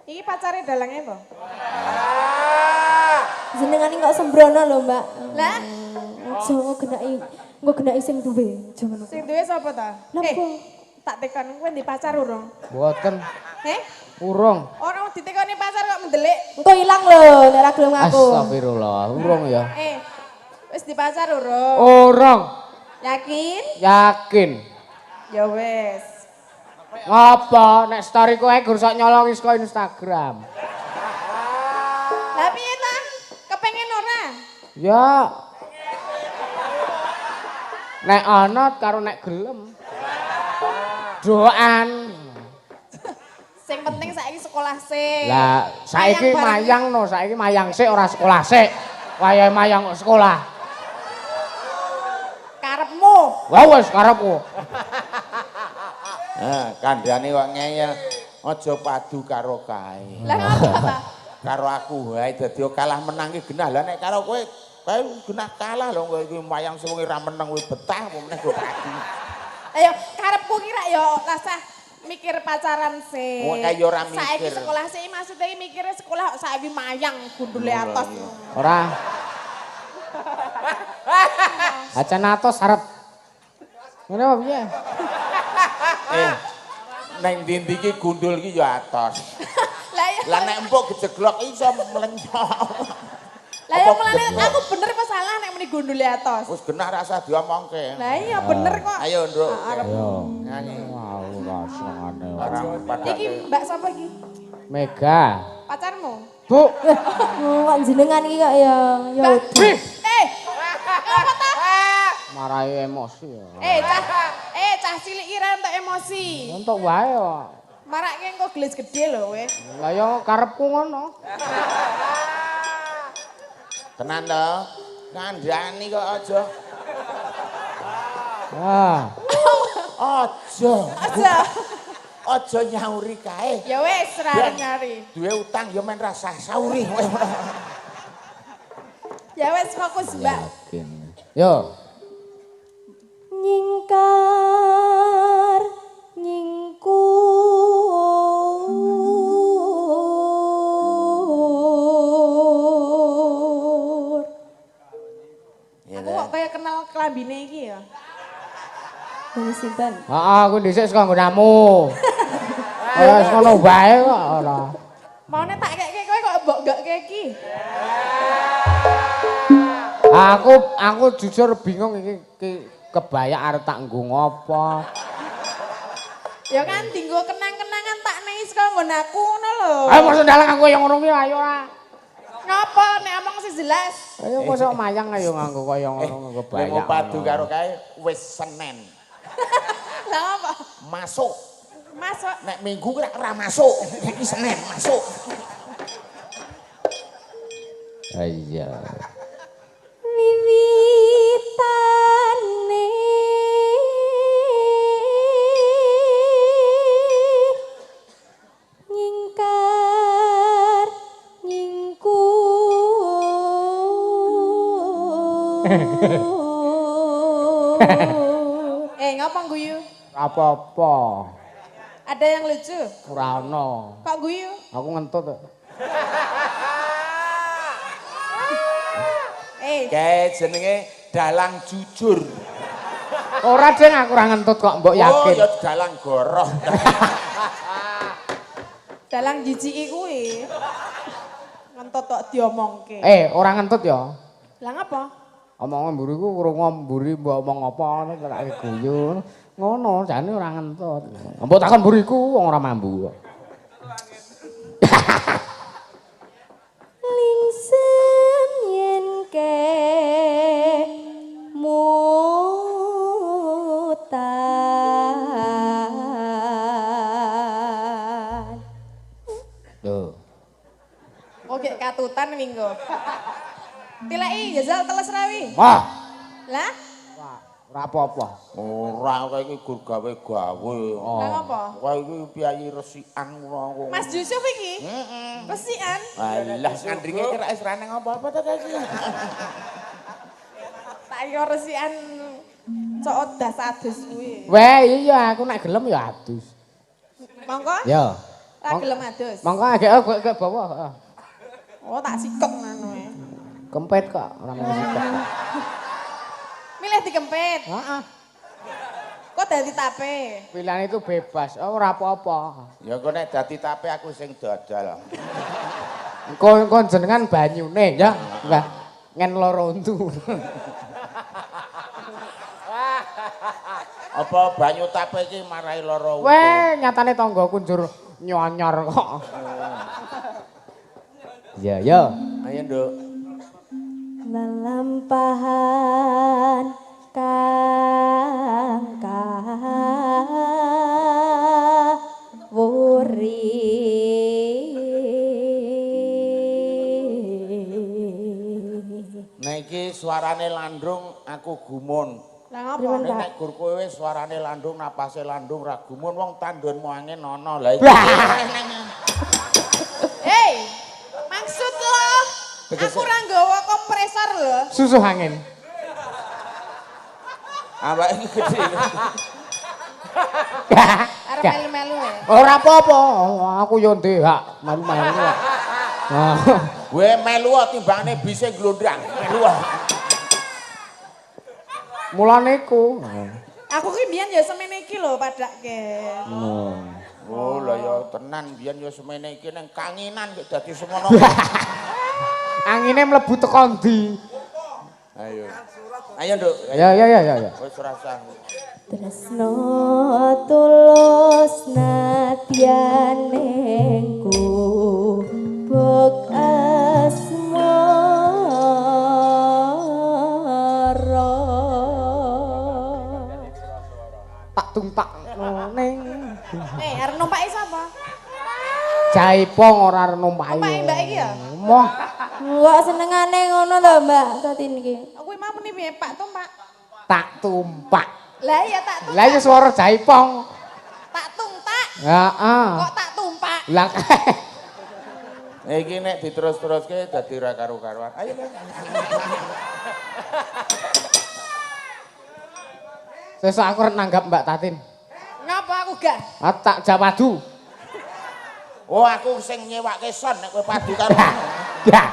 Iki pacare dalange apa? Jenengane kok sembrono lho, Mbak. Lah, aja genaki sing duwe. Jangan. sing duwe sapa ta? Tak tekan kowe ndi pacar urung? Mboten. Urung. Ora ditekoni pacar kok mendelik. Engko ilang lho nek ora gelem ngaku. Astagfirullah, urung ya. Wis dipacar urung? Urung. Yakin? Yakin. Ya wis. Ngapa nek story kowe gur sok nyolongi saka Instagram. Lah piye ta? Kepengin ora? Ya. Nek ana karo nek gelem. Doan. Sing penting saiki sekolah sik. Lah, saiki mayang no, saiki mayang sik ora sekolah sik. Wayahe mayang kok sekolah. Karepmu. Wah wis karepku. Kandhane kok ngeyel. Aja padu karo kae. Lah ngapa? Karo aku wae dadi kalah menang iki genah. Lah nek karo kowe genah kalah lho kowe iki mayang sewengi ra meneng kowe betah apa meneh go padu. Ayo karepku ki rak ya rasah mikir pacaran sih. Oh, kayak ora mikir. Saiki sekolah sih maksudnya mikirnya sekolah saiki mayang gundule atos. Ora. Acan atos arep. Ngene apa piye? Neng ndi iki gundul iki ya atos. Lah ya. Lah nek empuk gejeglok iso melencok. Lah ya mulane aku bener apa salah nek meni gundule atos. Wis genah rasa diomongke. Lah iya bener kok. Ayo, Nduk. Ayo. Nyanyi. Wow, rasane. Orang pada Iki Mbak sapa iki? Mega. Pacarmu? Bu. Kok jenengan iki kok ya udah. Apa ta? Marahi emosi ya. Cah cilik iki ra entuk emosi. Untuk wae kok. Marake engko gelis gede lho we. Lah ya karepku ngono. tenan to. Kandhani kok aja. Ah. Aja. Aja nyauri kae. Ya wis ra nyari. Duwe utang ya men rasa sauri. Ya wis fokus Mbak. Yakin. Yo. Nyingkar nyingkur. Aku kok kayak kenal kelambine iki ya. Ini simpen. Heeh, aku dhisik saka nggonamu. Wes ngono wae kok ora. Maune tak keke kowe kok mbok gak keki. Aku jujur bingung iki kebaya arep tak nggo ngopo. Ya kan dinggo kenang-kenangan tak nei saka nggon aku ngono lho. Ayo maksud dalang aku yang ngono ki ayo ah. Ngapa nek omong sing jelas? Ayo mosok mayang ayo nganggo kaya ngono kebaya. Lek padu karo kae wis Senin. Lah apa? Masuk. Masuk. Nek Minggu ki ora masuk. Iki Senin masuk. Iya. Wiwitane nyingkar nyingkur. Ngapa guyu? Apa-apa. Ada yang lucu? Ora ono. Kok guyu? Aku ngentut. Kae jenenge dalang jujur. Ora deng aku ora ngentut kok mbok yakin. Oh ya dalang goroh. Dalang jijiki kuwi. Ngentot tok diomongke. Ora ngentut ya. Lah ngapa? Omongan mburi ku krungu mburi mbok omong apa ngono tak guyu. Ngono jane ora ngentut. Mbok takon mburiku wong ora mambu kok. Lingsem yen ke mutan. Tuh. Oke katutan minggu. Tilai jajal teles rawi. Wah, Lah? ora apa-apa. Ora kowe iki gur gawe-gawe. Lah ngapa? Kowe iki piyayi resikan ngono. Mas Yusuf iki? Resikan? Alah ngandringe ki ra wis raneng apa-apa to iki. Tak yo resikan cok das adus kuwi. Weh iya aku nek gelem ya adus. Monggo? Ya. Ra gelem adus. Monggo agek bawa, heeh. Oh tak sikep ngono e. Kempet kok, ora mung sikep. Milih dikempit. Heeh. Kok dadi tape? Pilihan itu bebas, ora apa-apa. Ya kok nek dadi tape aku sing dodol. Engko jenengan banyune ya. Enggak ngen loro untu. Apa banyu tape iki marai lara untu? Weh, nyatane tanggaku njur nyonyor kok. Iya, ya. Ayo, Nduk. Lelampahan kang kawuri. Nek iki suarane landrung aku gumun. Lah ngapa? Nek gur kowe suarane landrung napase landrung ra gumun wong tandunmu angin ana. Lah iki. Hei, maksud lo, aku ora nggawa kompresor lho. Susu angin. Awake iki gede. Arep melu-melu ya. Ora apa-apa, aku yo ndek hak melu-melu. Kowe melu timbangane bise glondang, melu. Mulane iku. Aku ki mbiyen ya semene iki lho padake. Oh, lah ya tenan mbiyen ya semene iki ning kanginan kok dadi semono. Angine mlebu teko ndi? Ayo. Ayo, Nduk. Ya. Wis ora usah. Tresno tulus nadyanengku bok asmara Tak tumpak ning. Arep numpaki sapa? Jaipong ora arep numpaki. Numpaki Mbak iki ya? Moh. Wah senengane ngono lho Mbak Tatin iki. Kuwi mau muni piye Pak Tumpak? Tak tumpak. Lah iya tak tumpak. Lah iya swara Jaipong. Tak tungtak. Heeh. Kok tak tumpak? Lah Iki nek diterus-teruske dadi ra karo-karuan. Ayo, Mas. Sesuk aku arep nanggap Mbak Tatin. Ngapa aku gak? Tak jawadu. Oh, aku sing nyewake son nek kowe padu karo. Ya.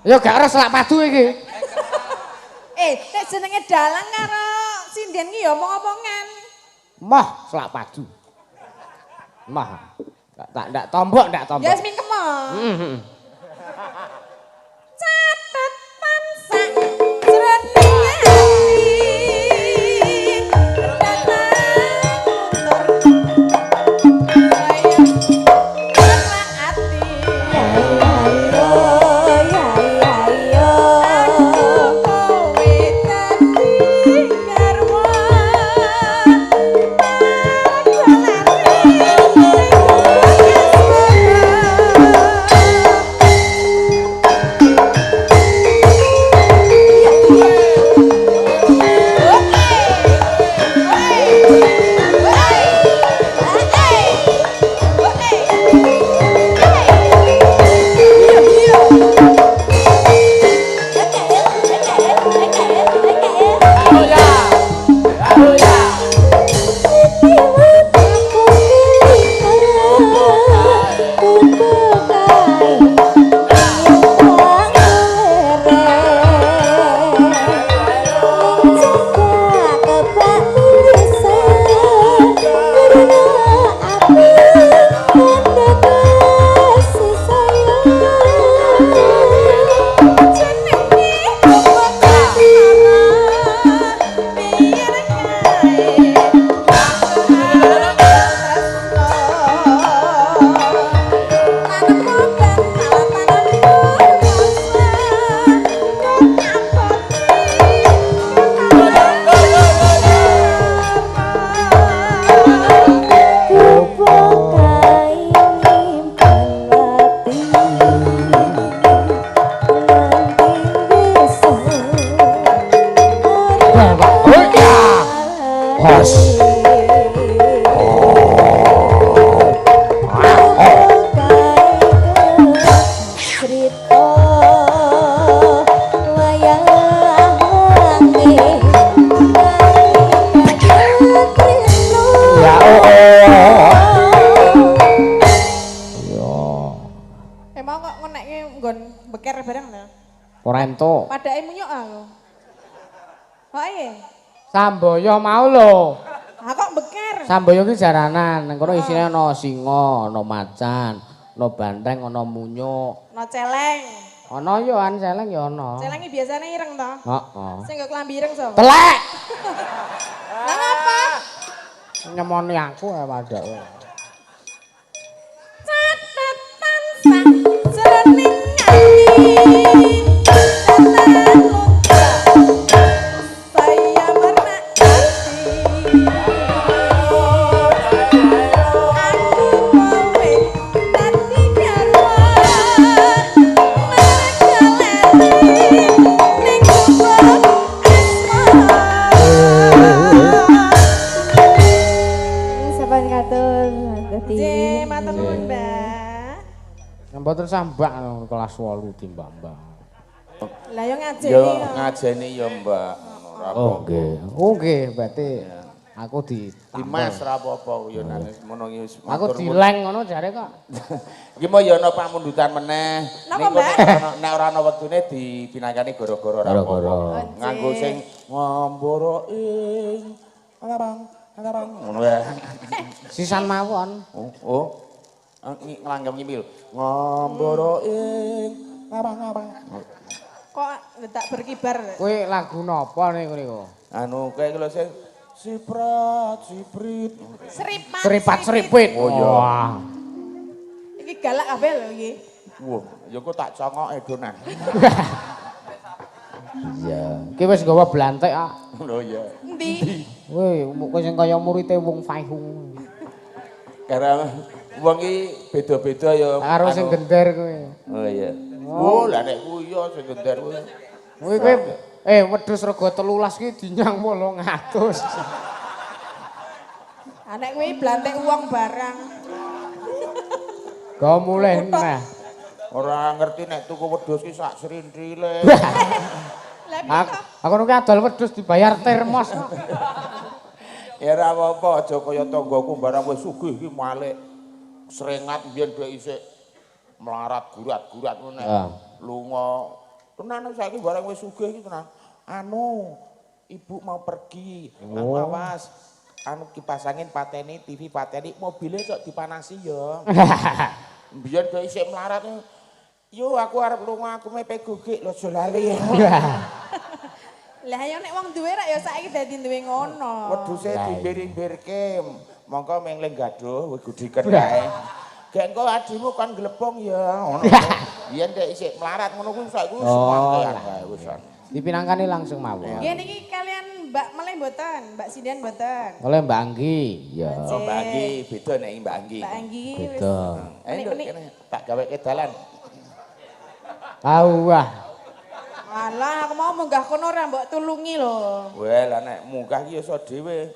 Ya gak ora selak padu iki. Nek jenenge dalang karo sinden ki ya omong-omongan. Moh selak padu. Moh. Ndak tombok. Ya wis mingkem. Catatan sak jroning Orento. Padake munyuk aku. Kok iya? Samboyo mau lho. Ah kok beker? Samboyo ki jaranan, nang kono isine ana singa, ana macan, ana bantheng, ana munyuk. Ana celeng. Ana yo an celeng yo ana. Celeng iki biasane ireng to? Heeh. Sing nggo klambi ireng sapa? Telek. Lah ngapa? Nyemoni aku ya padake. Catatan sang jroning ati. Mboten sambak kelas 8 timbang-mbang. Lah yo ngajeni. Yo ngajeni yo, Mbak. Ora apa-apa. Oh nggih. Oh nggih, berarti aku Dimas ora apa-apa yo nangis ngono iki wis. Aku dileng ngono jare kok. Iki mau yo ana pamundutan meneh. Napa, Mbak? Nek ora ana wektune dipinangkani gara-gara ora apa-apa. Nganggo sing ngomboro ing Alabang. Ngono ya. Sisan mawon. Oh. Ngelanggam ngimil. Ngomboro ing Alabang. Kok tak berkibar. Kowe lagu napa niku? Anu kae lho sing siprat. Seripat. Seripit. Oh iya. Wah. Iki galak kabeh lho iki. Wah, ya kok tak congoke donan. Iya. Ki wis gawa blantek ah. Lho ya. Endi? Woi, kok sing kaya murite wong Faihung. Karena wong iki beda-beda ya. Karo sing gender kowe. Oh iya. Oh, lah nek kuwi ya sing gender kuwi. Kowe wedhus rega 13 ki dinyang 800. Anek kuwi blantek uang barang. Go mulih neh. Ora ngerti nek tuku wedhus ki sak srintrile. Lah piye? Aku nuku adol wedhus dibayar termos. Ya ora apa-apa, aja kaya tanggoku barang wis sugih iki malik srengat mbiyen dhek isih melarat gurat-gurat ngono nek lunga. Tenan saiki barang wis sugih iki tenan. Anu, ibu mau pergi. Anu awas. Anu kipas angin pateni, TV pateni, mobilnya kok dipanasi ya. Mbiyen dhek isih melarat. Yo aku arep lunga, aku mepe gugik lho aja lali. Lah ya nek wong duwe rak ya saiki dadi duwe ngono. Wedhuse dimbir-imbirke. Mongko mengling gaduh wis gudiken kae. Gek engko adimu kon glebong ya ngono. Biyen dhek isih melarat ngono kuwi saiki wis mangkean kae wis. Dipinangkani langsung mawon. Nggih niki kalian Mbak Meleh mboten, Mbak Sindian mboten. Oleh Mbak Anggi. Ya. Oh Mbak Anggi beda nek Mbak Anggi. Mbak Anggi wis. Beda. Ayo kene tak gaweke dalan. Wah. Alah aku mau munggah kono ora mbok tulungi lho. Wah lah nek munggah ki iso dhewe.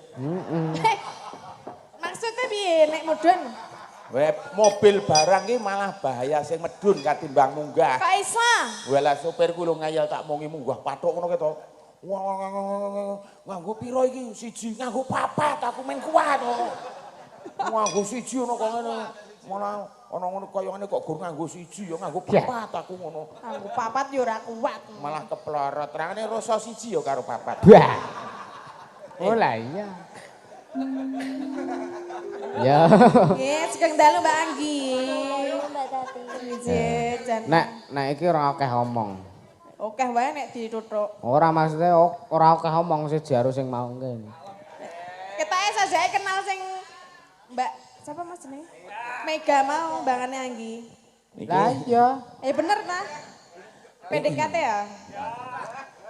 Maksudnya piye nek mudun? Wah mobil barang ki malah bahaya sing medun katimbang munggah. Kok iso? Wah lah sopirku lho ngayal tak mongi munggah pathuk ngono keto. Wah nganggo piro iki? Siji nganggo papat aku men kuat kok. Nganggo siji ngono kok ngene. Malah ana ngono kaya ngene kok gur nganggo siji ya nganggo papat aku ngono. Nganggo papat ya ora kuat. Malah keplorot. Terangane rasa siji ya karo papat. Wah. Oh lah iya. Ya. Nggih, sugeng dalu Mbak Anggi. Mbak Tati. Jan. Nek iki ora akeh omong. Oke wae nek dituthuk. Ora maksudnya ora akeh omong siji harus sing mau ngene. Ketae sajake kenal sing Mbak siapa Mas jenenge? Mega mau mbangane Anggi. Lah iya. Bener ta? PDKT ya?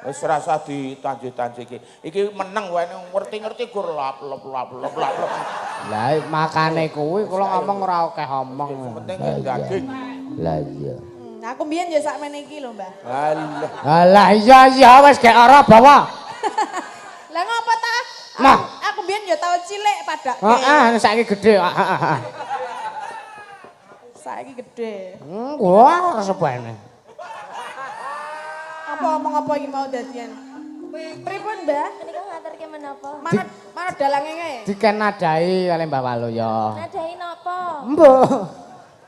Wis rasa ditanji-tanji iki. Iki meneng wae ngerti-ngerti gur lap. Lah makane kuwi kula ngomong ora akeh omong. Penting daging. Lah iya. Aku mbiyen ya sakmene iki lho, Mbah. Alah iya wis gek ora bawa. Lah ngopo ta? Nah. Aku mbiyen ya tau cilik padake. Heeh, saiki gedhe. Saiki gede. Wah, sepene. Apa omong apa iki mau dadian? Pripun, Mbah? Menika ngaturke menapa? Mana dalange kae? Diken nadai kali Mbak Waluya. Nadahi napa? Mbuh.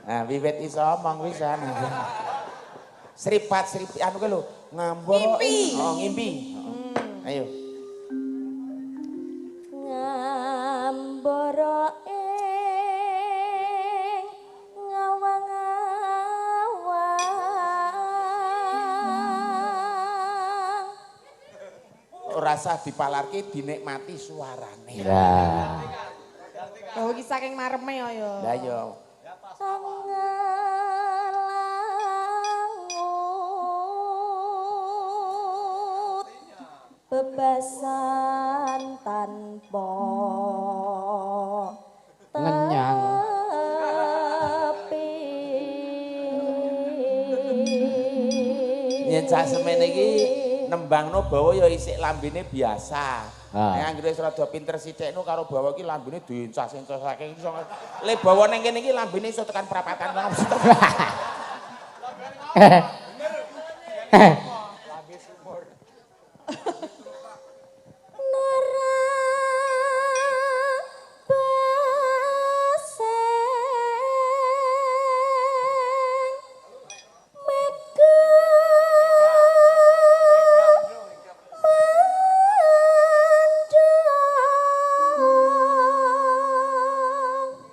Nah, wiwit iso omong wisan. Sripat anu ki lho, ngambok. Ngimpi. Oh, ngimpi. Ayo. Ngambara ing ngawang-awang. Ora sah dipalarke dinikmati suarane. Lah. Oh iki saking mareme ya. Lah yo. Ngelangut bebasan tanpa Ngenyang. tepi. Yen sak semene iki nembangno bawa ya isik lambene biasa. Nek anggere wis rada pinter sithikno karo bawa iki lambene diencas-encasake iso. Le bawa ning kene iki lambene iso tekan prapatan langsung.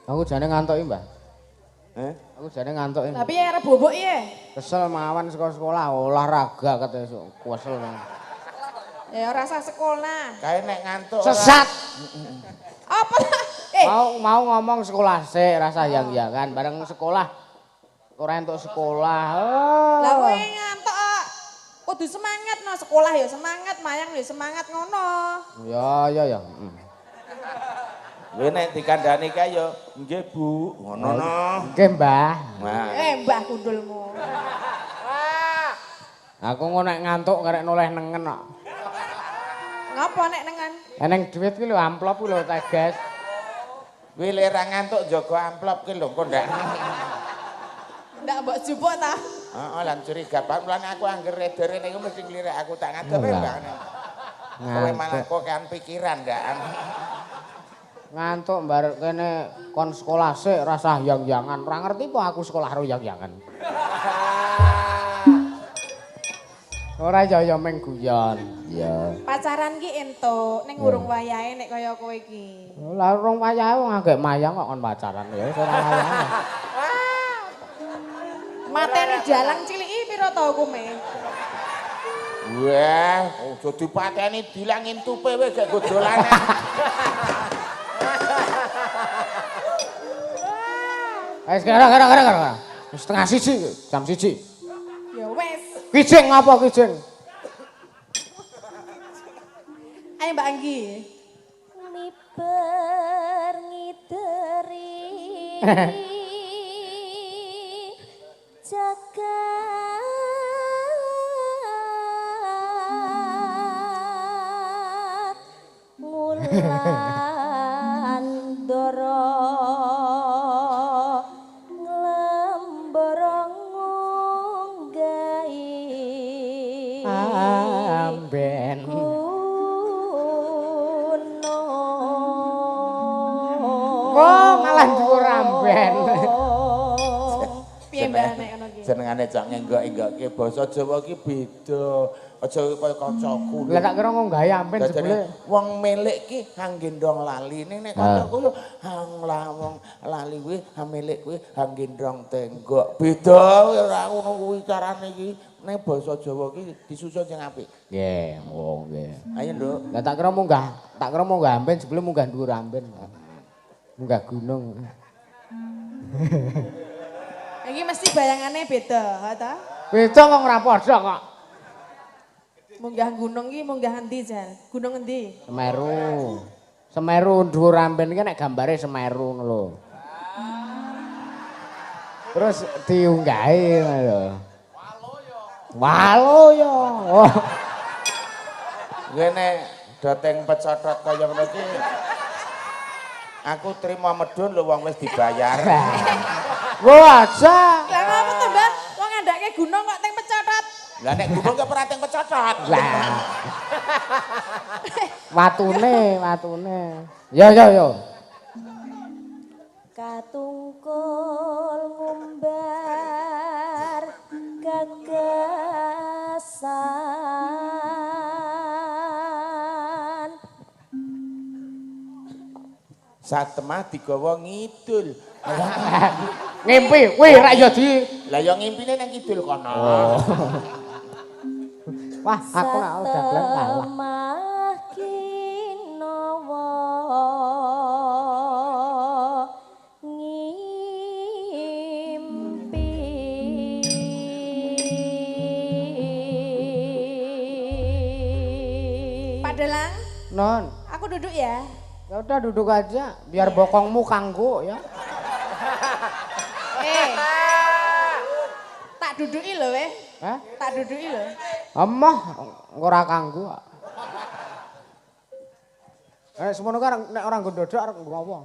Aku jane ngantuk iki, Mbah. Aku jane ngantuk iki. Tapi arep bobok ya. Kesel mawan sekolah olahraga kate esuk. Kesel. Ya ora usah sekolah. Kae nek ngantuk Sesat. Apa? Mau ngomong sekolah sik rasa yang-yangan bareng sekolah. Ora entuk sekolah. Lah kowe ngantuk kok. Kudu semangat no sekolah ya semangat, mayang ya semangat ngono. Ya. Kowe nek dikandani kae yo nggih Bu, ngono no. Nggih, Mbah. Nah. Mbah kundulmu. Aku ngono nek ngantuk karek noleh nengen kok. Ngapa nek nengan? Eneng duit ki lho amplop ki lho teges. Kowe lek ra ngantuk jaga amplop ki lho kok ndak. Ndak mbok jupuk ta? Heeh, lan curiga banget lan aku angger redere niku mesti nglirik aku tak ngadep Mbak. Kowe malah kok kan pikiran ndak. Ngantuk barek kene kon sekolah sik rasah yang-yangan. Ora ngerti po aku sekolah ro yang-yangan. Ora ya meng guyon. Ya. Pacaran ki entuk ning urung wayahe nek kaya kowe iki. Lah urung wayahe wong anggek mayang kok kon pacaran ya wis ora wayahe. Mateni dalang ciliki pira ta hukume? Wah, aja dipateni dilangin tupe wis gak godolane. Wis gara. Wis setengah siji, jam siji. Ya wis. Kijing ngapa kijing? Ayo Mbak Anggi. Miber ngideri jagat mulan doro nglemborong nggai Amben. Oh, malah dhuwur amben. Piye Mbak nek ngono ki? jenengane cak ngenggok-enggokke basa Jawa ki beda. Aja kaya kancaku. Lah tak kira nggawe ampen jebule. Wong milik ki hanggendong lali ning nek kancaku yo hang lawong lali kuwi milik kuwi hanggendong tenggok. Beda ora ngono kuwi carane iki. Ning basa Jawa ki disusun sing apik. Nggih, wong nggih. Ayo, Nduk. Lah tak kira munggah ampen jebule munggah dhuwur ampen. Munggah gunung. Iki mesti bayangannya beda, ha ta? Beda kok ora padha kok. Munggah gunung iki munggah endi, Jan? Gunung endi? Semeru. Semeru dhuwur ampen iki nek gambare Semeru ngono lho. Terus diunggahi ngono lho. Waloyo. Oh. Ngene doteng pecotot kaya ngono iki. Aku trimo medun lho wong wis dibayar. Wah, aja. Lah ngopo to, Mbak? Wong ngandake gunung kok teng pecotot. Lah nek gunung kok ora teng pecotot. Lah. Watune. Yo. Katungkul ngumbar gagasan Satemah digawa ngidul. Ngimpi, kuwi ra yo di. Lah ya ngimpine nang kidul kono. Wah, aku nek udah belum kalah. Satemah kinawa ngimpi Pak Delang, Non, aku duduk ya. ya udah duduk aja biar bokongmu kanggo ya. Tak duduki lho weh. Hah? Tak duduki lho. Emah ora kanggo. Semono kan nek ora nggo ndodok arep nggo apa?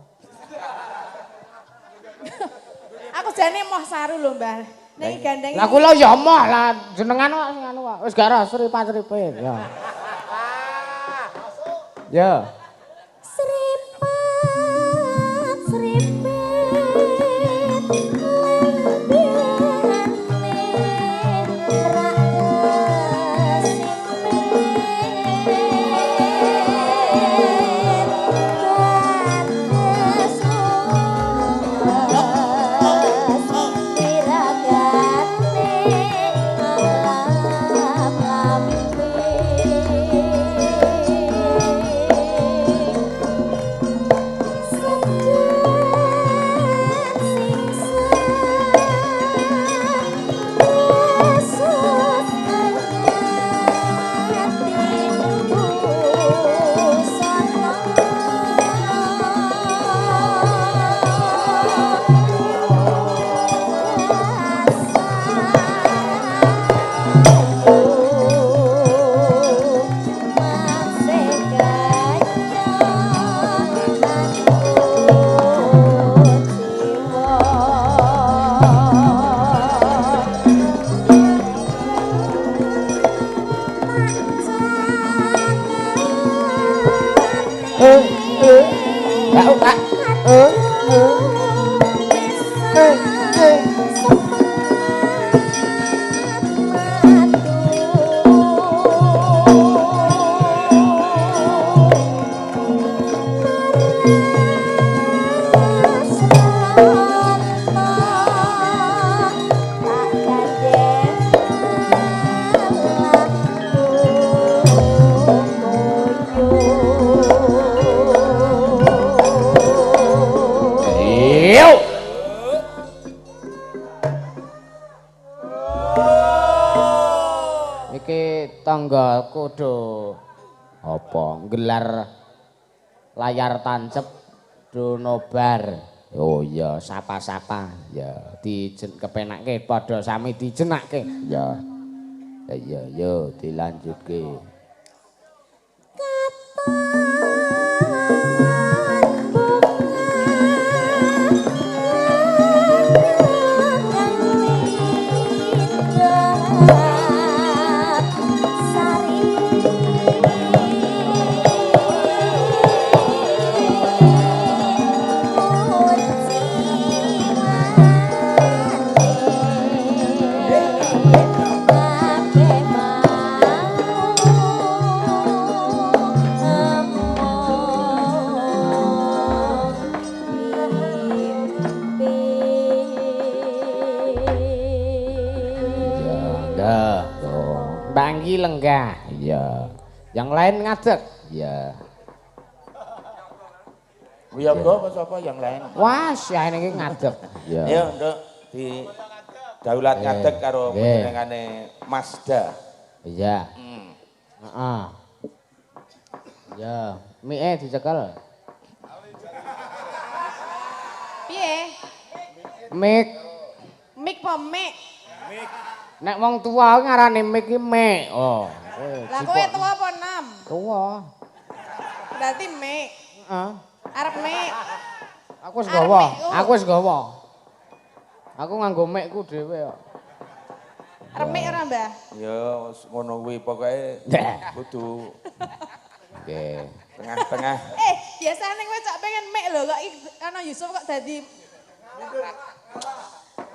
Aku jane moh saru lho, Mbah. Nek gandeng. Lah kula ya emoh lah jenengan kok sing anu kok. Wis gak ora sripat-sripe ya. Ya. Tanggalku do apa gelar layar tancep do nobar. Oh iya, sapa-sapa ya kepenake padha sami dijenake. Ya. Ya yo dilanjutke. Ya. Oh, Mbak Anggi lenggah. Ya. Yang lain ngadeg. Ya. Wiyoga apa sapa yang lain? Wah, ya ini ngadeg. Ya. Ya, Nduk, di daulat ngadeg karo panjenengane Mazda. Iya. Heeh. Ya, mie dicekel. Piye? Mik. Mik apa mik? Nek wong tua ngarani mik ki mik. Oh. Lah kowe tua apa enam? Tua. Berarti mik. Heeh. Arep mik. Aku wis gawa. Aku wis gawa. Aku nganggo mikku dhewe kok. Arep mik ora, Mbah? Ya, ngono kuwi pokoke kudu Nggih. tengah-tengah. Biasane kowe cak pengen mik lho kok ana Yusuf kok dadi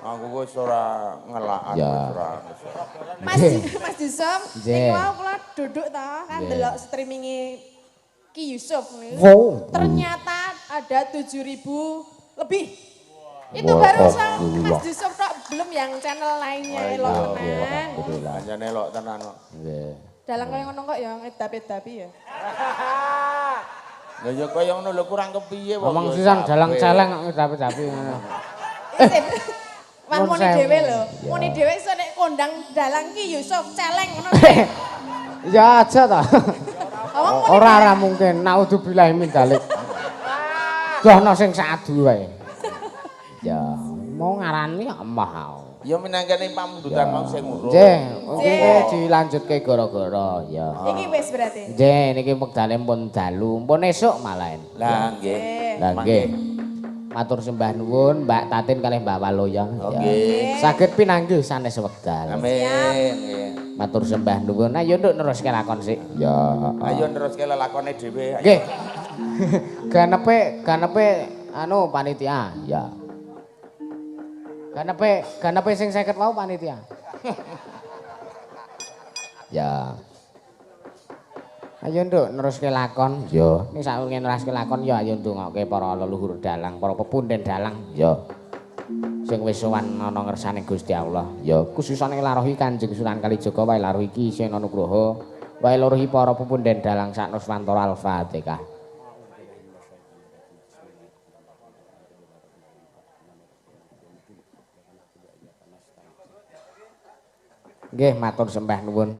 Aku wis ora ngelakan ora. Mas Yusuf, niki mau kula duduk ta kan delok streaminge Ki Yusuf nih. Wow. Ternyata ada 7.000 lebih. Itu baru Mas Yusuf tok, belum yang channel lainnya elok tenan. Anjane elok tenan kok. Nggih. Dalang kaya ngono kok ya edapi-edapi ya. Lah ya kaya ngono lho kurang kepiye wong. Ngomong sisan dalang celeng kok ngedapi-dapi ngono. Wah muni dhewe lho. Muni dhewe iso nek kondang dalang Ki Yusuf celeng ngono. Ya aja ta. Ora mungkin. Naudzubillah min dzalik. Dono sing sadu wae. Ya, mau ngarani emah. Ya minangkane pamundutan mau sing urung. Nggih, iki dilanjutke gara-gara ya. Iki wis berarti. Nggih, niki wektane pun dalu, pun esuk malahan. Lah nggih. Lah nggih. Matur sembah nuwun Mbak Tatin kalih Mbak Waloya. Nggih. Saged pinanggih sanes wekdal. Amin. Nggih. Matur sembah nuwun. Ayo nduk neruske lakon sik. Ya. Ayo neruske lelakone dhewe. Nggih. Ganepe anu panitia. Ya. Ganepe sing 50 mau panitia. Ya. Ayo nduk neruske lakon. Ya. Ning sakwise neruske lakon ya ayo ndongaake para leluhur dalang, para pepunden dalang. Ya. Sing wis sowan ana ngersane Gusti Allah. Ya, khususane larohi Kanjeng Sunan Kalijaga wae larohi Ki Sena Nugroho, wae larohi para pepunden dalang sak Nuswantara Al-Fatihah. Nggih, matur sembah nuwun.